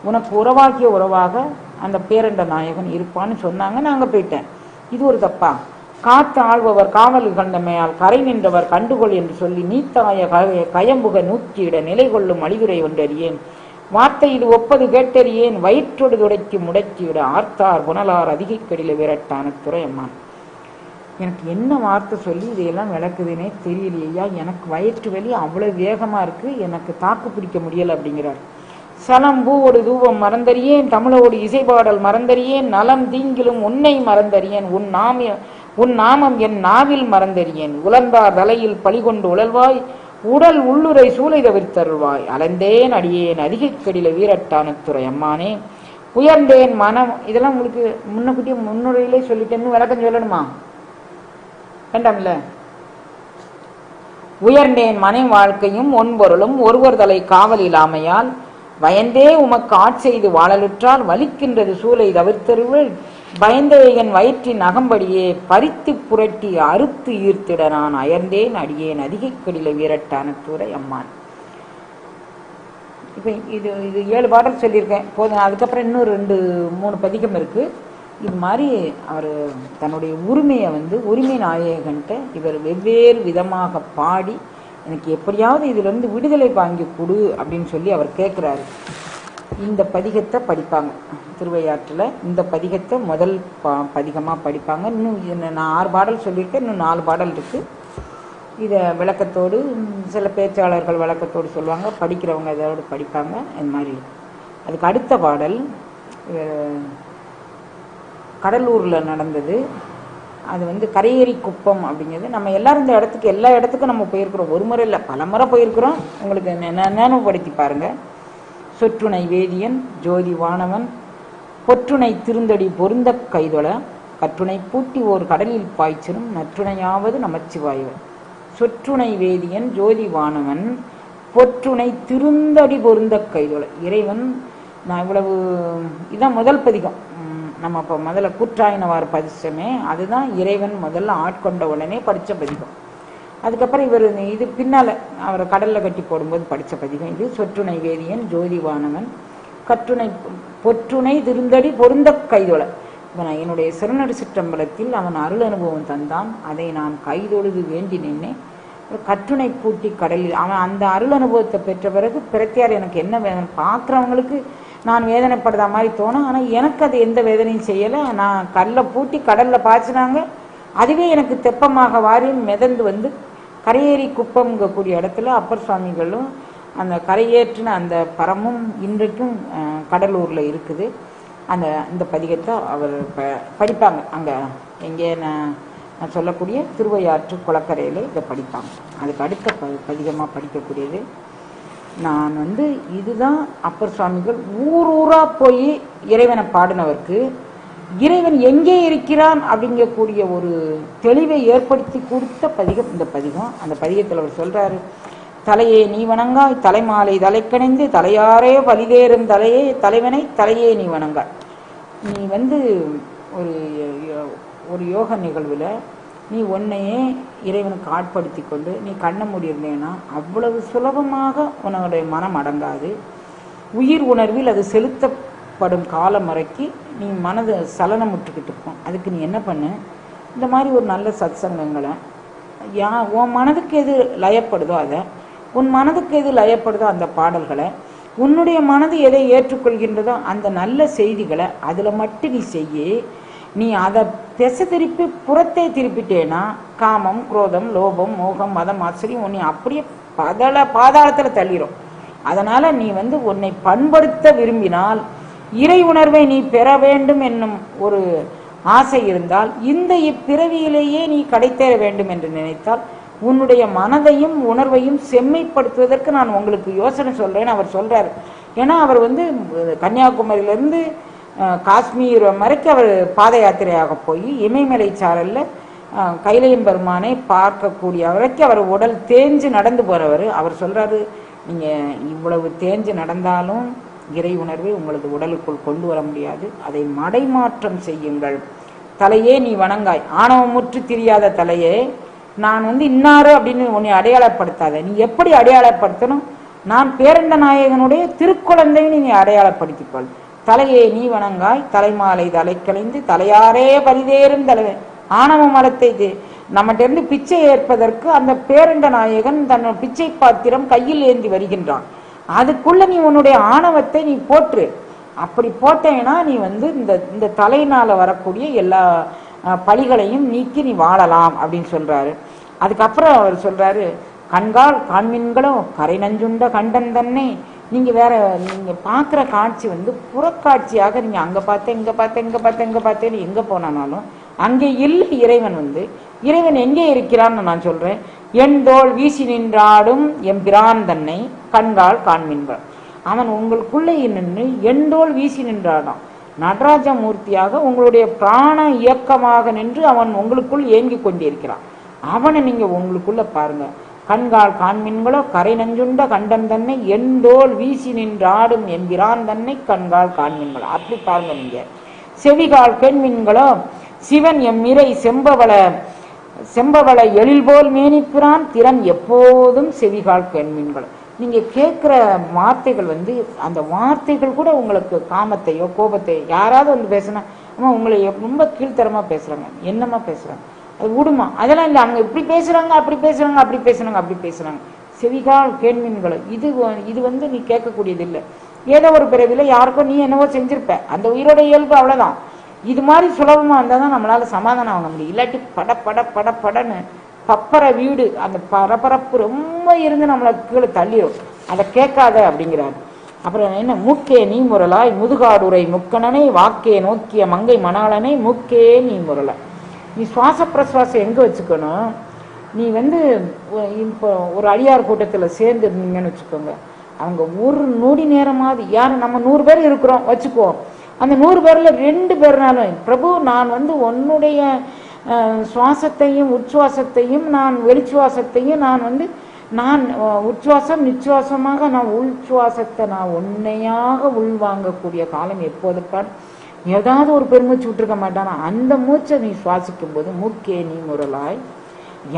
உனக்கு உறவாக்கிய உறவாக அந்த பேரண்ட நாயகன் இருப்பான்னு சொன்னாங்க. நான் அங்கே போயிட்டேன். இது ஒரு தப்பா? காத்து ஆள்பவர் காவல் இகழ்ந்தமையால் கரை நின்றவர் கண்டுகொள் என்று சொல்லி நீத்தாய கயம்புக நூற்றியிட நிலை கொள்ளும் அழிவுரை ஒன்றறியேன். வார்த்தை இது ஒப்பது கேட்டறியேன், வயிற்றொடு துடைக்கு முடக்கிவிட ஆர்த்தார் புனலார் அதிகைக்கடில விரட்டான துறையம்மான். எனக்கு என்ன வார்த்தை சொல்லி இதையெல்லாம் விளக்குதுன்னே தெரியலையா. எனக்கு வயிற்று வலி அவ்வளவு வேகமா இருக்கு, எனக்கு தாக்கு பிடிக்க முடியல அப்படிங்கிறார். சலம்பூவோடு தூவம் மறந்தறியேன், தமிழோடு இசைப்பாடல் மறந்தறியேன், நலம் தீங்கிலும் உன்னை மறந்தறியேன், உன் நாமம் என் நாவில் மறந்தறியேன், உலர்ந்தார் தலையில் பழிகொண்டு உழல்வாய், உடல் உள்ளுரை சூளை தவிர்த்தருள்வாய், அலந்தேன் அடியேன் அதிகைக்கடில வீரட்டான துறை அம்மானே, உயர்ந்தேன் மனம். இதெல்லாம் உங்களுக்கு முன்னக்கூட்டிய முன்னுரையிலே சொல்லிட்டேன்னு விளக்கம் சொல்லணுமா? வேண்டாம்ல. உயர்ந்தேன் மனை வாழ்க்கையும் ஒன்பொருளும் ஒருவர் தலை காவல் இல்லாமையால் பயந்தே உமக்கு ஆட்செய்து வாழலுற்றால் வலிக்கின்றது சூளை தவிர்த்தருள், பயந்தே என் வயிற்றின் அகம்படியே பறித்து புரட்டி அறுத்து ஈர்த்திட நான் அயர்ந்தேன் அடியேன் அதிகைக்கடில வீரட்டான துறை அம்மான். இப்ப இது 7 பாடல் சொல்லியிருக்கேன் போதும். அதுக்கப்புறம் இன்னும் 2-3 பதிகம் இருக்கு. இது மாதிரி அவர் தன்னுடைய உரிமையை உரிமை நாயகன்ட்ட இவர் வெவ்வேறு விதமாக பாடி எனக்கு எப்படியாவது இதிலிருந்து விடுதலை வாங்கி கொடு அப்படின்னு சொல்லி அவர் கேட்குறாரு. இந்த பதிகத்தை படிப்பாங்க திருவையாற்றில். இந்த பதிகத்தை முதல் பதிகமாக படிப்பாங்க. இன்னும் நான் 6 பாடல் சொல்லியிருக்கேன், இன்னும் 4 பாடல் இருக்குது. இதை விளக்கத்தோடு சில பேச்சாளர்கள் விளக்கத்தோடு சொல்லுவாங்க, படிக்கிறவங்க இதோடு படிப்பாங்க. இந்த மாதிரி அதுக்கு அடுத்த பாடல் கடலூரில் நடந்தது. அது வந்து கரையேறி குப்பம் அப்படிங்கிறது. நம்ம எல்லாரும் இந்த இடத்துக்கு எல்லா இடத்துக்கும் நம்ம போயிருக்கிறோம், ஒரு முறை இல்லை பல முறை போயிருக்கிறோம். உங்களுக்கு நினைவுபடுத்தி பாருங்க. சொற்றுணை வேதியன் ஜோதி வானவன் பொற்றுணை திருந்தடி பொருந்த கைதொழ கற்றுணை பூட்டி ஓர் கடலில் பாய்ச்சலும் நற்றுணையாவது நமச்சிவாயவர். சொற்றுணை வேதியன் ஜோதி வானவன் பொற்றுணை திருந்தடி பொருந்த கைதொழ. இறைவன் நான் இவ்வளவு இதான் முதல் பதிகம். நம்ம இப்போ முதல்ல கூற்றாயினவாறு பதிச்சமே அதுதான் இறைவன் முதல்ல ஆட்கொண்ட உடனே படித்த பதிகம். அதுக்கப்புறம் இவர் இது பின்னால் அவரை கடலில் கட்டி போடும்போது படித்த பதிகம் இது. சொற்றுணை வேதியன் ஜோதி வானவன் கற்றுணை பொற்றுணை திருந்தடி பொருந்த கைதொழ. இவன் என்னுடைய சிறுநடு சிற்றம்பலத்தில் அவன் அருள் அனுபவம் தந்தான், அதை நான் கைதொழுது வேண்டி நின்னேன். கற்றுணை பூட்டி கடலில் அவன் அந்த அருள் அனுபவத்தை பெற்ற பிறகு பிரத்தியார் எனக்கு என்ன வேதனை பார்க்குறவங்களுக்கு நான் வேதனைப்படுற மாதிரி தோணும், ஆனால் எனக்கு அது எந்த வேதனையும் செய்யலை. நான் கல்லை பூட்டி கடலில் பாய்ச்சினாங்க, அதுவே எனக்கு தெப்பமாக வாரி மிதந்து வந்து கரையேறி குப்பம்ங்கக்கூடிய இடத்துல அப்பர் சுவாமிகளும் அந்த கரையேற்றின அந்த பரமும் இன்றைக்கும் கடலூரில் இருக்குது. இந்த பதிகத்தை அவர் படிப்பாங்க. அங்கே எங்கே நான் சொல்லக்கூடிய திருவையாற்று குளக்கரையில் இதை படிப்பாங்க. அதுக்கு அடுத்த பதிகமாக படிக்கக்கூடியது நான் வந்து இதுதான் அப்பர் சுவாமிகள் ஊர் ஊராக போய் இறைவனை பாடினவருக்கு இறைவன் எங்கே இருக்கிறான் அப்படிங்கக்கூடிய ஒரு தெளிவை ஏற்படுத்தி கொடுத்த பதிகம் இந்த பதிகம். அந்த பதிகத்தில் அவர் சொல்கிறாரு, தலையே நீ வணங்காய் தலைமாலை தலைக்கணிந்து தலையாரே வலிதேறும் தலையே தலைவனை தலையே நீ வணங்காய். நீ வந்து ஒரு யோக நிகழ்வில் நீ உன்னையே இறைவனுக்கு ஆட்படுத்தி கொண்டு நீ கண்ண முடியிருந்தேன்னா அவ்வளவு சுலபமாக உன்னுடைய மனம் அடங்காது. உயிர் உணர்வில் அது செலுத்தப்படும் காலம் வரைக்கும் நீ மனது சலனமுட்டுக்கிட்டு இருக்கும். அதுக்கு நீ என்ன பண்ணு, இந்த மாதிரி ஒரு நல்ல சத்சங்கங்களை உன் மனதுக்கு எது லயப்படுதோ அதை, உன் மனதுக்கு எது லயப்படுதோ அந்த பாடல்களை, உன்னுடைய மனது எதை ஏற்றுக்கொள்கின்றதோ அந்த நல்ல செய்திகளை அதில் மட்டும் நீ செய்ய. நீ அதை திசை திருப்பி புறத்தை திருப்பிட்டேன்னா காமம் குரோதம் லோபம் மோகம் மதம் ஆச்சரியம் உன்னை அப்படியே பாதாளத்தில் தள்ளிடும். அதனால் நீ வந்து உன்னை பண்படுத்த விரும்பினால் இறை உணர்வை நீ பெற வேண்டும் என்னும் ஒரு ஆசை இருந்தால் இந்த இப்பிறவியிலேயே நீ கடைத்தேற வேண்டும் என்று நினைத்தால் உன்னுடைய மனதையும் உணர்வையும் செம்மைப்படுத்துவதற்கு நான் உங்களுக்கு யோசனை சொல்கிறேன்னு அவர் சொல்கிறார். ஏன்னா அவர் வந்து கன்னியாகுமரியிலேருந்து காஷ்மீர் வரைக்கும் அவர் பாத யாத்திரையாக போய் இமயமலை சாரலில் கைலையம் பெருமானை பார்க்கக்கூடிய வரைக்கும் அவர் உடல் தேஞ்சு நடந்து போகிறவர். அவர் சொல்கிறாரு, நீங்கள் இவ்வளவு தேஞ்சு நடந்தாலும் இறை உணர்வை உங்களது உடலுக்குள் கொண்டு வர முடியாது, அதை மடைமாற்றம் செய்யுங்கள். தலையே நீ வணங்காய் ஆணவமுற்று திரியாத தலையே, நான் வந்து இன்னாரு அப்படின்னு உன்னை அடையாளப்படுத்தாத. நீ எப்படி அடையாளப்படுத்தணும், நான் பேரண்ட நாயகனுடைய திருக்குழந்தைன்னு நீ அடையாளப்படுத்திக்கொள். தலையே நீ வணங்காய் தலைமாலை தலைக்கலைந்து தலையாரே பரிதேறும் தலைவன். ஆணவ மரத்தை நம்மகிட்ட இருந்து பிச்சை ஏற்பதற்கு அந்த பேரண்ட நாயகன் தன் பிச்சை பாத்திரம் கையில் ஏந்தி வருகின்றான். அதுக்குள்ள நீ உன்னுடைய ஆணவத்தை நீ போற்று. அப்படி போட்டேன்னா நீ வந்து இந்த தலையினால வரக்கூடிய எல்லா பழிகளையும் நீக்கி நீ வாழலாம் அப்படின்னு சொல்றாரு. அதுக்கப்புறம் அவர் சொல்றாரு, கண்கால் காண்மீன்களோ கரை நஞ்சுண்ட கண்டன் தன்னை. நீங்கள் வேற நீங்கள் பார்க்குற காட்சி வந்து புறக்காட்சியாக நீங்கள் அங்கே பார்த்தேன் இங்கே பார்த்தேன் இங்கே பார்த்தேன் இங்கே பார்த்தேன்னு எங்கே போனாலும் அங்கே இல்லை இறைவன். வந்து இறைவன் எங்கே இருக்கிறான்னு நான் சொல்கிறேன். என் தோல் வீசி நின்றாடும் எம்பிரான் தன்னை கண்கால் காண்மீன்கள். அவன் உங்களுக்குள்ளே நின்று எண்டோல் வீசி நின்றாடான். நடராஜமூர்த்தியாக உங்களுடைய பிராண இயக்கமாக நின்று அவன் உங்களுக்குள் ஏங்கி கொண்டிருக்கிறான். அவனை நீங்கள் உங்களுக்குள்ள பாருங்க. கண்கால் காண்மீன்களோ கரை நஞ்சுண்ட கண்டன் தன்னை எண்டோல் வீசி நின்றாடும் என்கிறான் தன்னை கண்கால் காண்மீன்களோ. அப்படி பாருங்க. நீங்க செவிகால் கேண்மீன்களோ சிவன் எம் இறை செம்பவள எழில்போல் மேனிப்பிரான் திறன் எப்போதும் செவிகால் கேண்மீன்களோ. நீங்கள் கேட்குற வார்த்தைகள் வந்து அந்த வார்த்தைகள் கூட உங்களுக்கு காமத்தையோ கோபத்தையோ யாராவது வந்து பேசுனா உங்களை ரொம்ப கீழ்த்தரமாக பேசுகிறாங்க, என்னமா பேசுகிறாங்க, அது விடுமா, அதெல்லாம் இல்லை. அவங்க இப்படி பேசுகிறாங்க அப்படி பேசுகிறாங்க அப்படி பேசுகிறாங்க அப்படி பேசுகிறாங்க. செவிகால் கேண்மீன்களை இது வந்து நீ கேட்கக்கூடியது இல்லை. ஏதோ ஒரு பிறவியில் யாருக்கோ நீ என்னவோ செஞ்சிருப்ப, அந்த உயிரோட இயல்பு அவ்வளோதான். இது மாதிரி சுலபமாக இருந்தால் தான் நம்மளால் சமாதானம் ஆக முடியும். இல்லாட்டி படன்னு பப்பர வீடு அந்த பரபரப்பு ரொம்ப இருந்து நம்மளை கீழே தள்ளிடும். அதை கேட்காத அப்படிங்கிறாரு. அப்புறம் என்ன, மூக்கே நீ முரலாய் முதுகாடுரை முக்கணனை வாக்கே நோக்கிய மங்கை மணாளனை மூக்கே நீ முரலாய். நீ சுவாச பிரசுவாசம் எங்கே வச்சுக்கணும், நீ வந்து இப்போ ஒரு அடியார் கூட்டத்தில் சேர்ந்து இருந்தீங்கன்னு வச்சுக்கோங்க, அவங்க ஒரு நொடி நேரமாவது யார் நம்ம 100 பேர் இருக்கிறோம் வச்சுக்குவோம், அந்த 100 பேரில் 2 பேர்னாலும் பிரபு நான் வந்து உன்னுடைய சுவாசத்தையும் உச்சுவாசத்தையும் நான் வெளிச்சுவாசத்தையும் நான் வந்து நான் உச்சுவாசம் நிச்சுவாசமாக நான் உள்சுவாசத்தை நான் உண்மையாக உள்வாங்கக்கூடிய காலம் எப்போதுப்பார் ஏதாவது ஒரு பெருமூச்சு விட்டுருக்க மாட்டானா, அந்த மூச்சை நீ சுவாசிக்கும் போது மூக்கே நீ முரலாய்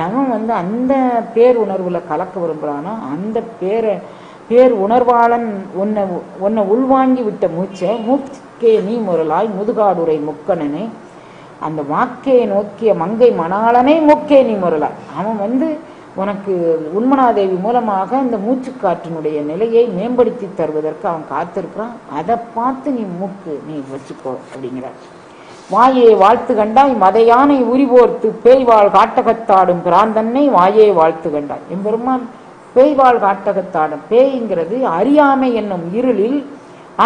எவன் வந்து அந்த பேர் உணர்வுல கலக்க விரும்புகிறானோ அந்த பேர் உணர்வாளன் உன்னை உள்வாங்கி விட்ட மூச்சை மூக்கே நீ முரலாய் முதுகாடுரை முக்கணனே அந்த வாக்கே நோக்கிய மங்கை மணாளனை மூக்கே நீ முரலாய். அவன் வந்து உனக்கு உண்மனாதேவி மூலமாக இந்த மூச்சுக்காற்றினுடைய நிலையை மேம்படுத்தி தருவதற்கு அவன் காத்திருக்கிறான். அதை பார்த்து நீ மூக்கு நீ வச்சுக்கோ அப்படிங்கிறார். வாயே வாழ்த்து கண்டாய் மதையானை உரிபோர்த்து பேய்வாள் காட்டகத்தாடும் பிராந்தன்னை வாயே வாழ்த்து கண்டாய். எம்பெருமான் பேய்வாள் காட்டகத்தாடும், பேய்ங்கிறது அறியாமை என்னும் இருளில்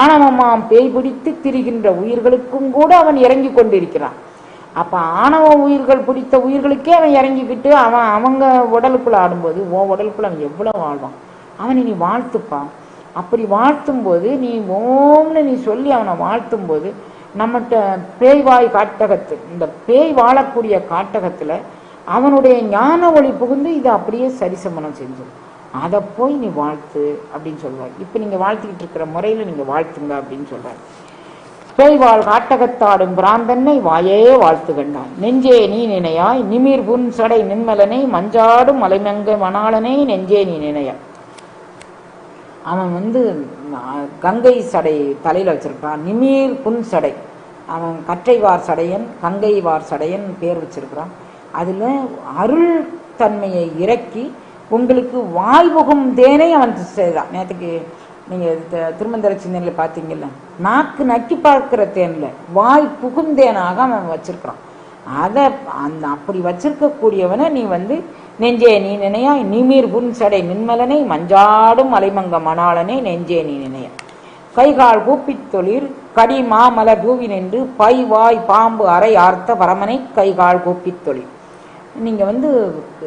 ஆணவமாம் பேய் பிடித்து திரிகின்ற உயிர்களுக்கும் கூட அவன் இறங்கி கொண்டிருக்கிறான். அப்ப ஆணவ உயிர்கள் பிடித்த உயிர்களுக்கே அவன் இறங்கிக்கிட்டு அவங்க உடலுக்குள்ள ஆடும்போது உடலுக்குள்ள அவன் எவ்வளவு வாழ்வான். அவனை நீ வாழ்த்துப்பான். அப்படி வாழ்த்தும் போது நீ ஓம்னு நீ சொல்லி அவனை வாழ்த்தும் போது நம்மகிட்ட பேய்வாய் காட்டகத்து இந்த பேய் வாழக்கூடிய காட்டகத்துல அவனுடைய ஞான ஒளி புகுந்து இதை அப்படியே சரிசமனம் செஞ்சிடும். அதை போய் நீ வாழ்த்து அப்படின்னு சொல்லுவார். இப்ப நீங்க வாழ்த்திக்கிட்டு இருக்கிற முறையில நீங்க வாழ்த்துங்க அப்படின்னு சொல்றாரு. பேய்வாள் காட்டகத்தாடும் பிராந்தன்னை வாயே வாழ்த்து கண்டாய் நெஞ்சே நீ நினையாய் நிமிர் புன் சடை நின்மலனை மஞ்சாடும் மலைமங்க மணாளனை நெஞ்சே நீ நினையாய். அவன் வந்து கங்கை சடை தலையில வச்சிருக்கான், நிமிர் புன் சடை, அவன் கற்றைவார் சடையன் கங்கைவார் சடையன் பேர் வச்சிருக்கிறான். அதுல அருள் தன்மையை இறக்கி உங்களுக்கு வாழ்வுகும் தேனை அவன் செய்தான். நேற்றுக்கு நீங்க திருமந்திர சிந்தனையில பாத்தீங்கல்ல, நாக்கு நக்கி பார்க்கிற தேன்ல வாய் புகுந்தேனாக அவன் வச்சிருக்கிறான். அதை அப்படி வச்சிருக்கக்கூடியவனை நீ வந்து நெஞ்சே நீ நினையாய் நிமிர் புன் சடை நின்மலனை மஞ்சாடும் மலைமங்க மணாளனை நெஞ்சே நீ நினைய கைகால் கூப்பித் தொழில் கடி மாமல தூவி நின்று பை வாய் பாம்பு அரை ஆர்த்த பரமனை கைகால் கூப்பித் தொழில். நீங்க வந்து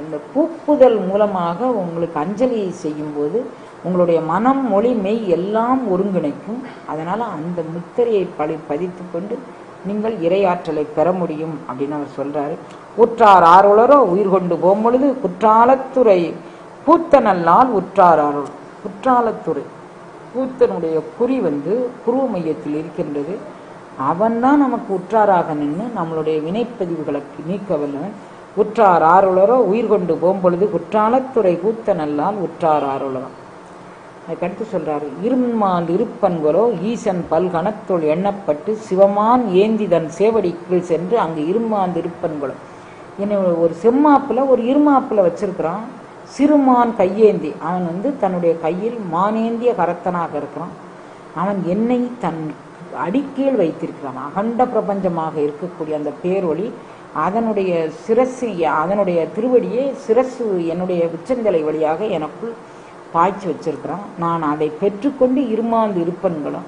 இந்த கூப்புதல் மூலமாக உங்களுக்கு அஞ்சலி செய்யும் போது உங்களுடைய மனம் மொழி மெய் எல்லாம் ஒருங்கிணைக்கும். அதனால அந்த முத்திரையை பதித்து கொண்டு நீங்கள் இறையாற்றலை பெற முடியும் அப்படின்னு அவர் சொல்றாரு. உற்றார் ஆர்வலரோ உயிர் கொண்டு போகும் பொழுது குற்றாலத்துறை பூத்த நல்லால் உற்றார் ஆர்வலர். குற்றாலத்துறை பூத்தனுடைய குறி வந்து குருவ மையத்தில் இருக்கின்றது. அவன்தான் நமக்கு உற்றாராக நின்று நம்மளுடைய வினைப்பதிவுகளை நீக்க வல்லவன். உற்றார் ஆர்வலரோ உயிர் கொண்டு போகும் பொழுது குற்றாலத்துறை பூத்த நல்லால் உற்றார் ஆர்வலரோ. அதுக்கடுத்து சொல்றாரு, இருமான் இருப்பன்களோ ஈசன் பல்கணத்துள் எண்ணப்பட்டு சிவமான் ஏந்தி தன் சேவடிக்குள் சென்று அங்கு இருமான் இருப்பன்களோ. என்னை ஒரு செம்மாப்புல ஒரு இருமாப்புல வச்சிருக்கிறான். சிறுமான் கையேந்தி, அவன் வந்து தன்னுடைய கையில் மானேந்திய கரத்தனாக இருக்கிறான். அவன் என்னை தன் அடிக்கீழ் வைத்திருக்கிறான். அகண்ட பிரபஞ்சமாக இருக்கக்கூடிய அந்த பேரொளி அதனுடைய சிரசு, அதனுடைய திருவடியே சிரசு என்னுடைய உச்சந்தலை வழியாக எனக்குள் பாய்ச்சி வச்சிருக்கிறான். நான் அதை பெற்றுக்கொண்டு இருமாந்து இருப்பன்களும்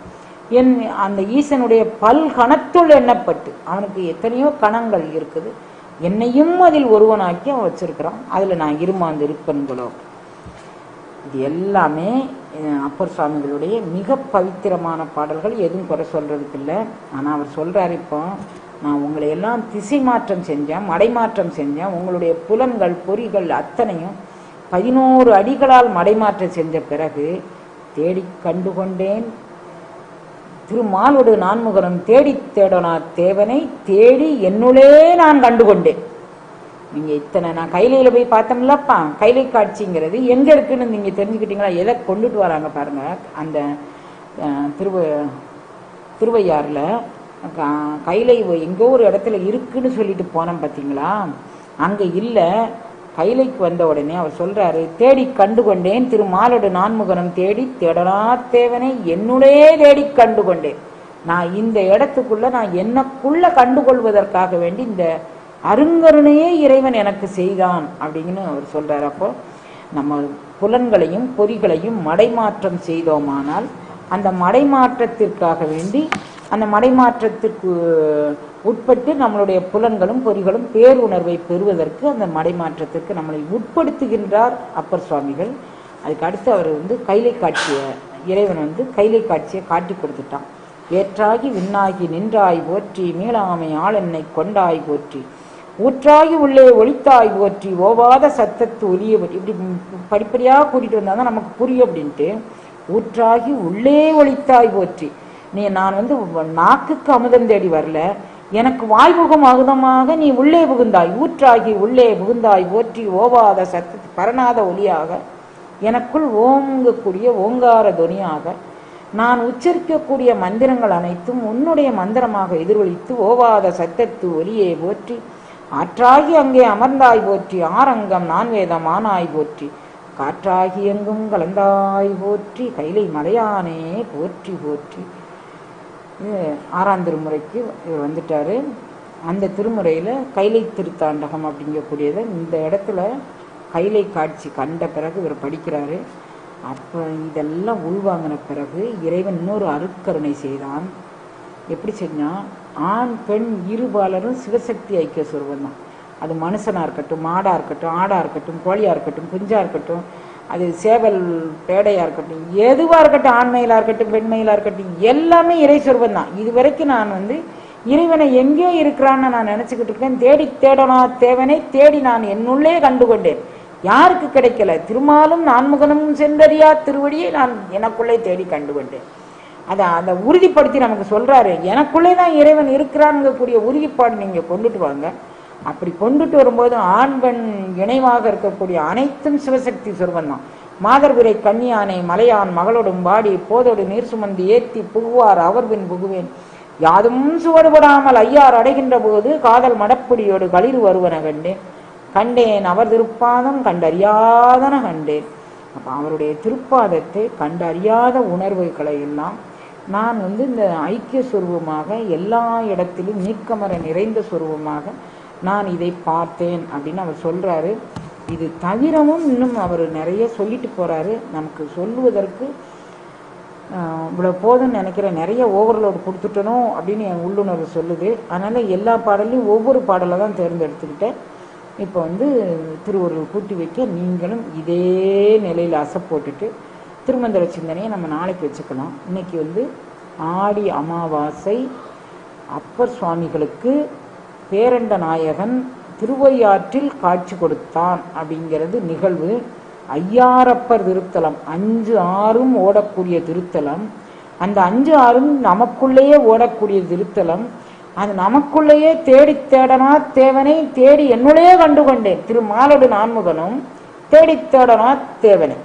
என் அந்த ஈசனுடைய பல்கணத்துள் எண்ணப்பட்டு, அவனுக்கு எத்தனையோ கணங்கள் இருக்குது, என்னையும் அதில் ஒருவனாக்கி அவன் வச்சிருக்கிறான். அதுல நான் இருமாந்து இருப்பன்களோ. இது எல்லாமே அப்பர் சுவாமிகளுடைய மிக பவித்திரமான பாடல்கள், எதுவும் குறை சொல்றதுக்கு இல்லை. ஆனா அவர் சொல்றாரு, இப்போ நான் உங்களை எல்லாம் திசை மாற்றம் செஞ்சேன், மடைமாற்றம் செஞ்சேன், உங்களுடைய புலன்கள் பொறிகள் அத்தனையும் 11 அடிகளால் மடைமாற்றம் செஞ்ச பிறகு தேடி கண்டுகொண்டேன் திருமாலோடு நான்முகனும் தேடி தேடனா தேவனை தேடி என்னுள்ளே நான் கண்டுகொண்டேன். நீங்க இத்தனை நான் கைலையில போய் பார்த்தோம்லப்பா, கைலை காட்சிங்கிறது எங்க இருக்குன்னு நீங்க தெரிஞ்சுக்கிட்டீங்களா? எதை கொண்டுட்டு வராங்க பாருங்க. அந்த திருவையாறுல கைலை எங்கோ ஒரு இடத்துல இருக்குன்னு சொல்லிட்டு போனோம் பார்த்தீங்களா? அங்க இல்லை. கைலைக்கு வந்த உடனே அவர் சொல்றாரு, தேடி கண்டுகொண்டேன் திருமாலோடு நான்முகனும் தேடி தேடனா தேவனை என்னுடைய தேடி கண்டுகொண்டேன். நான் இந்த இடத்துக்குள்ள நான் என்னக்குள்ள கண்டுகொள்வதற்காக வேண்டி இந்த அருங்கருணையே இறைவன் எனக்கு செய்தான் அப்படின்னு அவர் சொல்றாரு. அப்போ நம்ம புலன்களையும் பொறிகளையும் மடைமாற்றம் செய்தோமானால் அந்த மடைமாற்றத்திற்காக வேண்டி அந்த மடைமாற்றத்திற்கு உட்பட்டு நம்மளுடைய புலன்களும் பொறிகளும் பேருணர்வை பெறுவதற்கு அந்த மடைமாற்றத்திற்கு நம்மளை உட்படுத்துகின்றார் அப்பர் சுவாமிகள். அதுக்கு அடுத்து அவர் கைலை காட்சியை இறைவன் கைலை காட்சியை காட்டி கொடுத்துட்டான். ஏற்றாகி விண்ணாகி நின்றாய் போற்றி, மீளாமை ஆளென்னை கொண்டாய் போற்றி, ஊற்றாகி உள்ளே ஒளித்தாய் போற்றி, ஓவாத சத்தத்து ஒலிய போற்றி. இப்படி படிப்படியாக கூட்டிகிட்டு வந்தால் தான் நமக்கு புரியும் அப்படின்ட்டு. ஊற்றாகி உள்ளே ஒளித்தாய் போற்றி. நான் நாக்குக்கு அமுதம் தேடி வரல, எனக்கு வாய்முகம் அகுதமாக நீ உள்ளே புகுந்தாய். ஊற்றாகி உள்ளே புகுந்தாய் போற்றி, ஓவாத சத்தத்து பரணாத ஒலியாக எனக்குள் ஓங்கக்கூடிய ஓங்கார துணியாக நான் உச்சரிக்கக்கூடிய மந்திரங்கள் அனைத்தும் உன்னுடைய மந்திரமாக எதிரொலித்து ஓவாத சத்தத்து ஒலியே போற்றி, ஆற்றாகி அங்கே அமர்ந்தாய் போற்றி, ஆரங்கம் நான் வேதம் ஆனாய் போற்றி, காற்றாகி எங்கும் கலந்தாய் போற்றி, கைலை மலையானே போற்றி போற்றி. 6ஆம் திருமுறைக்கு இவர் வந்துட்டாரு. அந்த திருமுறையில் கைலை திருத்தாண்டகம் அப்படிங்கக்கூடியதை இந்த இடத்துல கைலை காட்சி கண்ட பிறகு இவர் படிக்கிறாரு. அப்போ இதெல்லாம் உள்வாங்கின பிறகு இறைவன் இன்னொரு அருட்கருணை செய்தான். எப்படி செஞ்சான்? ஆண் பெண் இருபாலரும் சிவசக்தி ஐக்கிய சொருவம் தான். அது மனுஷனாக இருக்கட்டும், மாடாக இருக்கட்டும், ஆடாக இருக்கட்டும், கோழியாக இருக்கட்டும், குஞ்சாக இருக்கட்டும், அது சேவல் பேடையாக இருக்கட்டும், எதுவாக இருக்கட்டும், ஆண்மையிலாக இருக்கட்டும், பெண்மையிலாக இருக்கட்டும், எல்லாமே இறை சொருவம் தான். இது வரைக்கும் நான் இறைவனை எங்கேயோ இருக்கிறான்னு நான் நினச்சிக்கிட்டு இருக்கேன். தேடி தேடனா தேவனை தேடி நான் என்னுள்ளே கண்டுகொண்டேன். யாருக்கு கிடைக்கல? திருமாலும் நான்முகனும் சென்றறியா திருவடியை நான் எனக்குள்ளே தேடி கண்டுகொண்டேன். அதை உறுதிப்படுத்தி நமக்கு சொல்றாரு. எனக்குள்ளே தான் இறைவன் இருக்கிறான்ங்கக்கூடிய உறுதிப்பாடு நீங்க கொண்டுட்டு வாங்க. அப்படி கொண்டுட்டு வரும்போது ஆண் பெண் இணைவாக இருக்கக்கூடிய அனைத்தும் சிவசக்தி சொருவம் தான். மாதர்பிறை கன்னியானை மலையான் மகளோடும் பாடி போதோடு நீர் சுமந்து ஏத்தி புகுவார் அவர் பின் புகுவேன், யாதும் சுவடுபடாமல் ஐயார் அடைகின்ற போது காதல் மடப்பிடியோடு களிர் வருவன கண்டேன், கண்டேன் அவர் திருப்பாதம் கண்டறியாதன கண்டேன். அப்போ அவருடைய திருப்பாதத்தை கண்டறியாத உணர்வுகளை எல்லாம் நான் இந்த ஐக்கிய சொருவமாக எல்லா இடத்திலும் நீக்கமர நிறைந்த சொருவமாக நான் இதை பார்த்தேன் அப்படின்னு அவர் சொல்றாரு. இது தவிரவும் இன்னும் அவர் நிறைய சொல்லிட்டு போறாரு. நமக்கு சொல்லுவதற்கு இவ்வளோ போதும்னு நினைக்கிறேன். நிறைய ஓவர்லோடு கொடுத்துட்டணும் அப்படின்னு என் உள்ளுணர்வு சொல்லுது. அதனால் எல்லா பாடலையும் ஒவ்வொரு பாடலை தான் தேர்ந்தெடுத்துக்கிட்டேன். இப்போ திருவருள் கூட்டி வைக்க நீங்களும் இதே நிலையில் அசை போட்டுட்டு திருமந்திர சிந்தனையை நம்ம நாளைக்கு வச்சுக்கலாம். இன்னைக்கு ஆடி அமாவாசை அப்பர் சுவாமிகளுக்கு பேரண்ட நாயகன் திருவையாற்றில் காட்சி கொடுத்தான் அப்படிங்கிறது நிகழ்வு. ஐயாரப்பர் திருத்தலம் 5 ஆறும் ஓடக்கூடிய திருத்தலம். அந்த 5 ஆறும் நமக்குள்ளேயே ஓடக்கூடிய திருத்தலம். அது நமக்குள்ளேயே தேடி தேடனா தேவனை தேடி என்னுள்ளேயே கண்டுகொண்டேன். திருமாலோடு நான்முகனும் தேடி தேடனா தேவனை.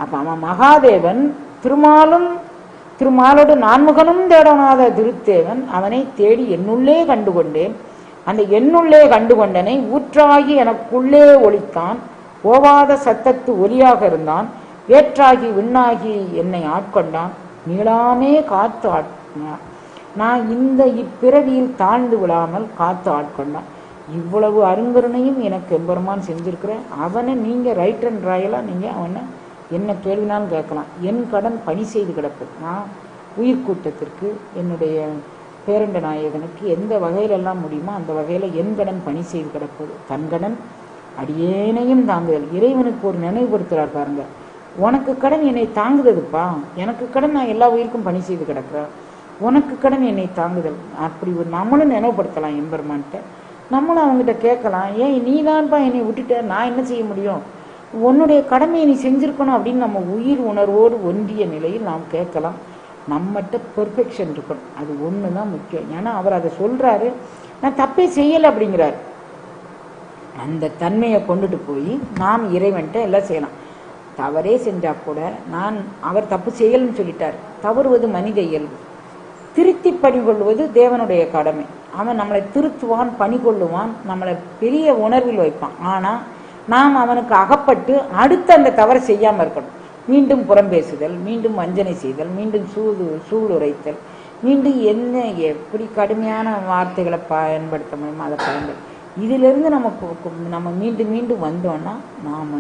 அப்ப அவன் மகாதேவன் திருமாலோடு நான்முகனும் தேடனாத திருத்தேவன் அவனை தேடி என்னுள்ளே கண்டுகொண்டேன். அந்த என்னுள்ளே கண்டுகொண்டனை ஊற்றாகி எனக்குள்ளே ஒளித்தான், ஓவாத சத்தத்து ஒலியாக இருந்தான், ஏற்றாகி விண்ணாகி என்னை ஆட்கொண்டான், நீளாமே காத்து ஆட்கொண்டான். நான் இப்பிறவியில் தாழ்ந்து விடாமல் காத்து ஆட்கொண்டான். இவ்வளவு அருங்கருணையும் எனக்கு எம்பெருமான் செஞ்சிருக்கிறேன். அவனை நீங்கள் ரைட் அண்ட் ராயலாக நீங்கள் அவனை என்ன கேள்வினாலும் கேட்கலாம். என் கடன் பணி செய்து கிடப்பது. நான் உயிர்கூட்டத்திற்கு என்னுடைய பேரண்ட நாயகனுக்கு எந்த வகையிலெல்லாம் முடியுமோ அந்த வகையில் என் கடன் பணி செய்து கிடப்பது. தன் கடன் அடியேனையும் தாங்குதல். இறைவனுக்கு ஒரு நினைவுபடுத்துகிறார் பாருங்க. உனக்கு கடன் என்னை தாங்குததுப்பா, எனக்கு கடன் நான் எல்லா உயிருக்கும் பணி செய்து கிடக்கிறேன், உனக்கு கடன் என்னை தாங்குதல். அப்படி ஒரு நம்மளும் நினைவுபடுத்தலாம் எம்பெருமான்கிட்ட. நம்மளும் அவங்ககிட்ட கேட்கலாம், ஏன் நீ தான்ப்பா என்னை விட்டுட்ட, நான் என்ன செய்ய முடியும், உன்னுடைய கடமையை நீ செஞ்சுருக்கணும் அப்படின்னு நம்ம உயிர் உணர்வோடு ஒன்றிய நிலையில் நாம் கேட்கலாம். நம்மகிட்ட பெர்ஃபெக்ஷன் இருக்கணும். அது ஒன்று தான் முக்கியம். ஏன்னா அவர் அதை சொல்கிறாரு, நான் தப்பே செய்யலை அப்படிங்கிறார். அந்த தன்மையை கொண்டுட்டு போய் நாம் இறைவன்ட்ட எல்லாம் செய்யலாம். தவறே செஞ்சால் கூட அவர் தப்பு செய்யலன்னு சொல்லிட்டார். தவறுவது மனித இயல்பு. திருத்தி பணி கொள்வது தேவனுடைய கடமை. அவன் நம்மளை திருத்துவான், பணி கொள்ளுவான், நம்மளை பெரிய உணர்வில் வைப்பான். ஆனால் நாம் அவனுக்கு அகப்பட்டு அடுத்து அந்த தவறை செய்யாமல் இருக்கணும். மீண்டும் புறம் பேசுதல், மீண்டும் வஞ்சனை செய்தல், மீண்டும் சூளுரைத்தல், மீண்டும் என்ன எப்படி கடுமையான வார்த்தைகளை பயன்படுத்த முடியுமோ அதை பயன்படுத்த. இதிலிருந்து நம்ம மீண்டும் மீண்டும் வந்தோன்னா நாம்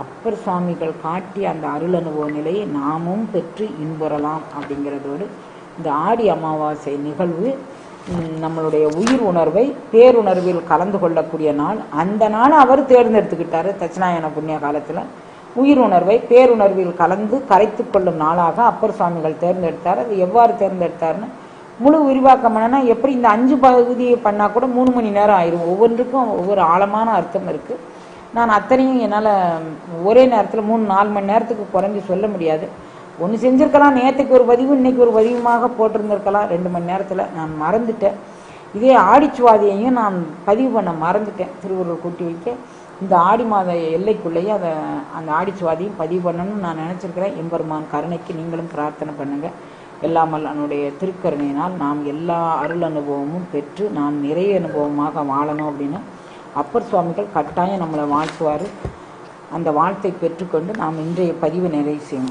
அப்பர் சுவாமிகள் காட்டிய அந்த அருள் அனுபவ நிலையை நாமும் பெற்று இன்புறலாம். அப்படிங்கிறதோடு இந்த ஆடி அமாவாசை நிகழ்வு நம்மளுடைய உயிர் உணர்வை பேருணர்வில் கலந்து கொள்ளக்கூடிய நாள். அந்த நாள் அவர் தேர்ந்தெடுத்துக்கிட்டாரு. தட்சிணாயன புண்ணிய காலத்தில் உயிர் உணர்வை பேருணர்வில் கலந்து கரைத்து கொள்ளும் நாளாக அப்பர் சுவாமிகள் தேர்ந்தெடுத்தார். அது எவ்வாறு தேர்ந்தெடுத்தார்னு முழு விரிவாக்கம் பண்ணனா எப்படி இந்த 5 பகுதியை பண்ணால் கூட 3 மணி நேரம் ஆயிரும். ஒவ்வொன்றுக்கும் ஒவ்வொரு ஆழமான அர்த்தம் இருக்குது. நான் அத்தனையும் என்னால் ஒரே நேரத்தில் 3-4 மணி நேரத்துக்கு குறைஞ்சி சொல்ல முடியாது. ஒன்று செஞ்சுருக்கலாம், நேற்றுக்கு ஒரு பதிவு இன்றைக்கி ஒரு பதிவுமாக போட்டிருந்திருக்கலாம் 2 மணி நேரத்தில். நான் மறந்துட்டேன். இதே ஆடிச்சுவாதியையும் நான் பதிவு பண்ண மறந்துட்டேன். திருவள்ளுவர் கூட்டி வைக்க இந்த ஆடி மாத எல்லைக்குள்ளேயே அந்த ஆடிச்சுவாதியும் பதிவு பண்ணணும்னு நான் நினச்சிருக்கிறேன். எம்பெருமான் கருணைக்கு நீங்களும் பிரார்த்தனை பண்ணுங்கள். எல்லாமல் என்னுடைய திருக்கருணையினால் நாம் எல்லா அருள் அனுபவமும் பெற்று நாம் நிறைய அனுபவமாக வாழணும் அப்படின்னு அப்பர் சுவாமிகள் கட்டாயம் நம்மளை வாழ்த்துவார். அந்த வாழ்த்தை பெற்றுக்கொண்டு நாம் இன்றைய பதிவு நிறைவு செய்யணும்.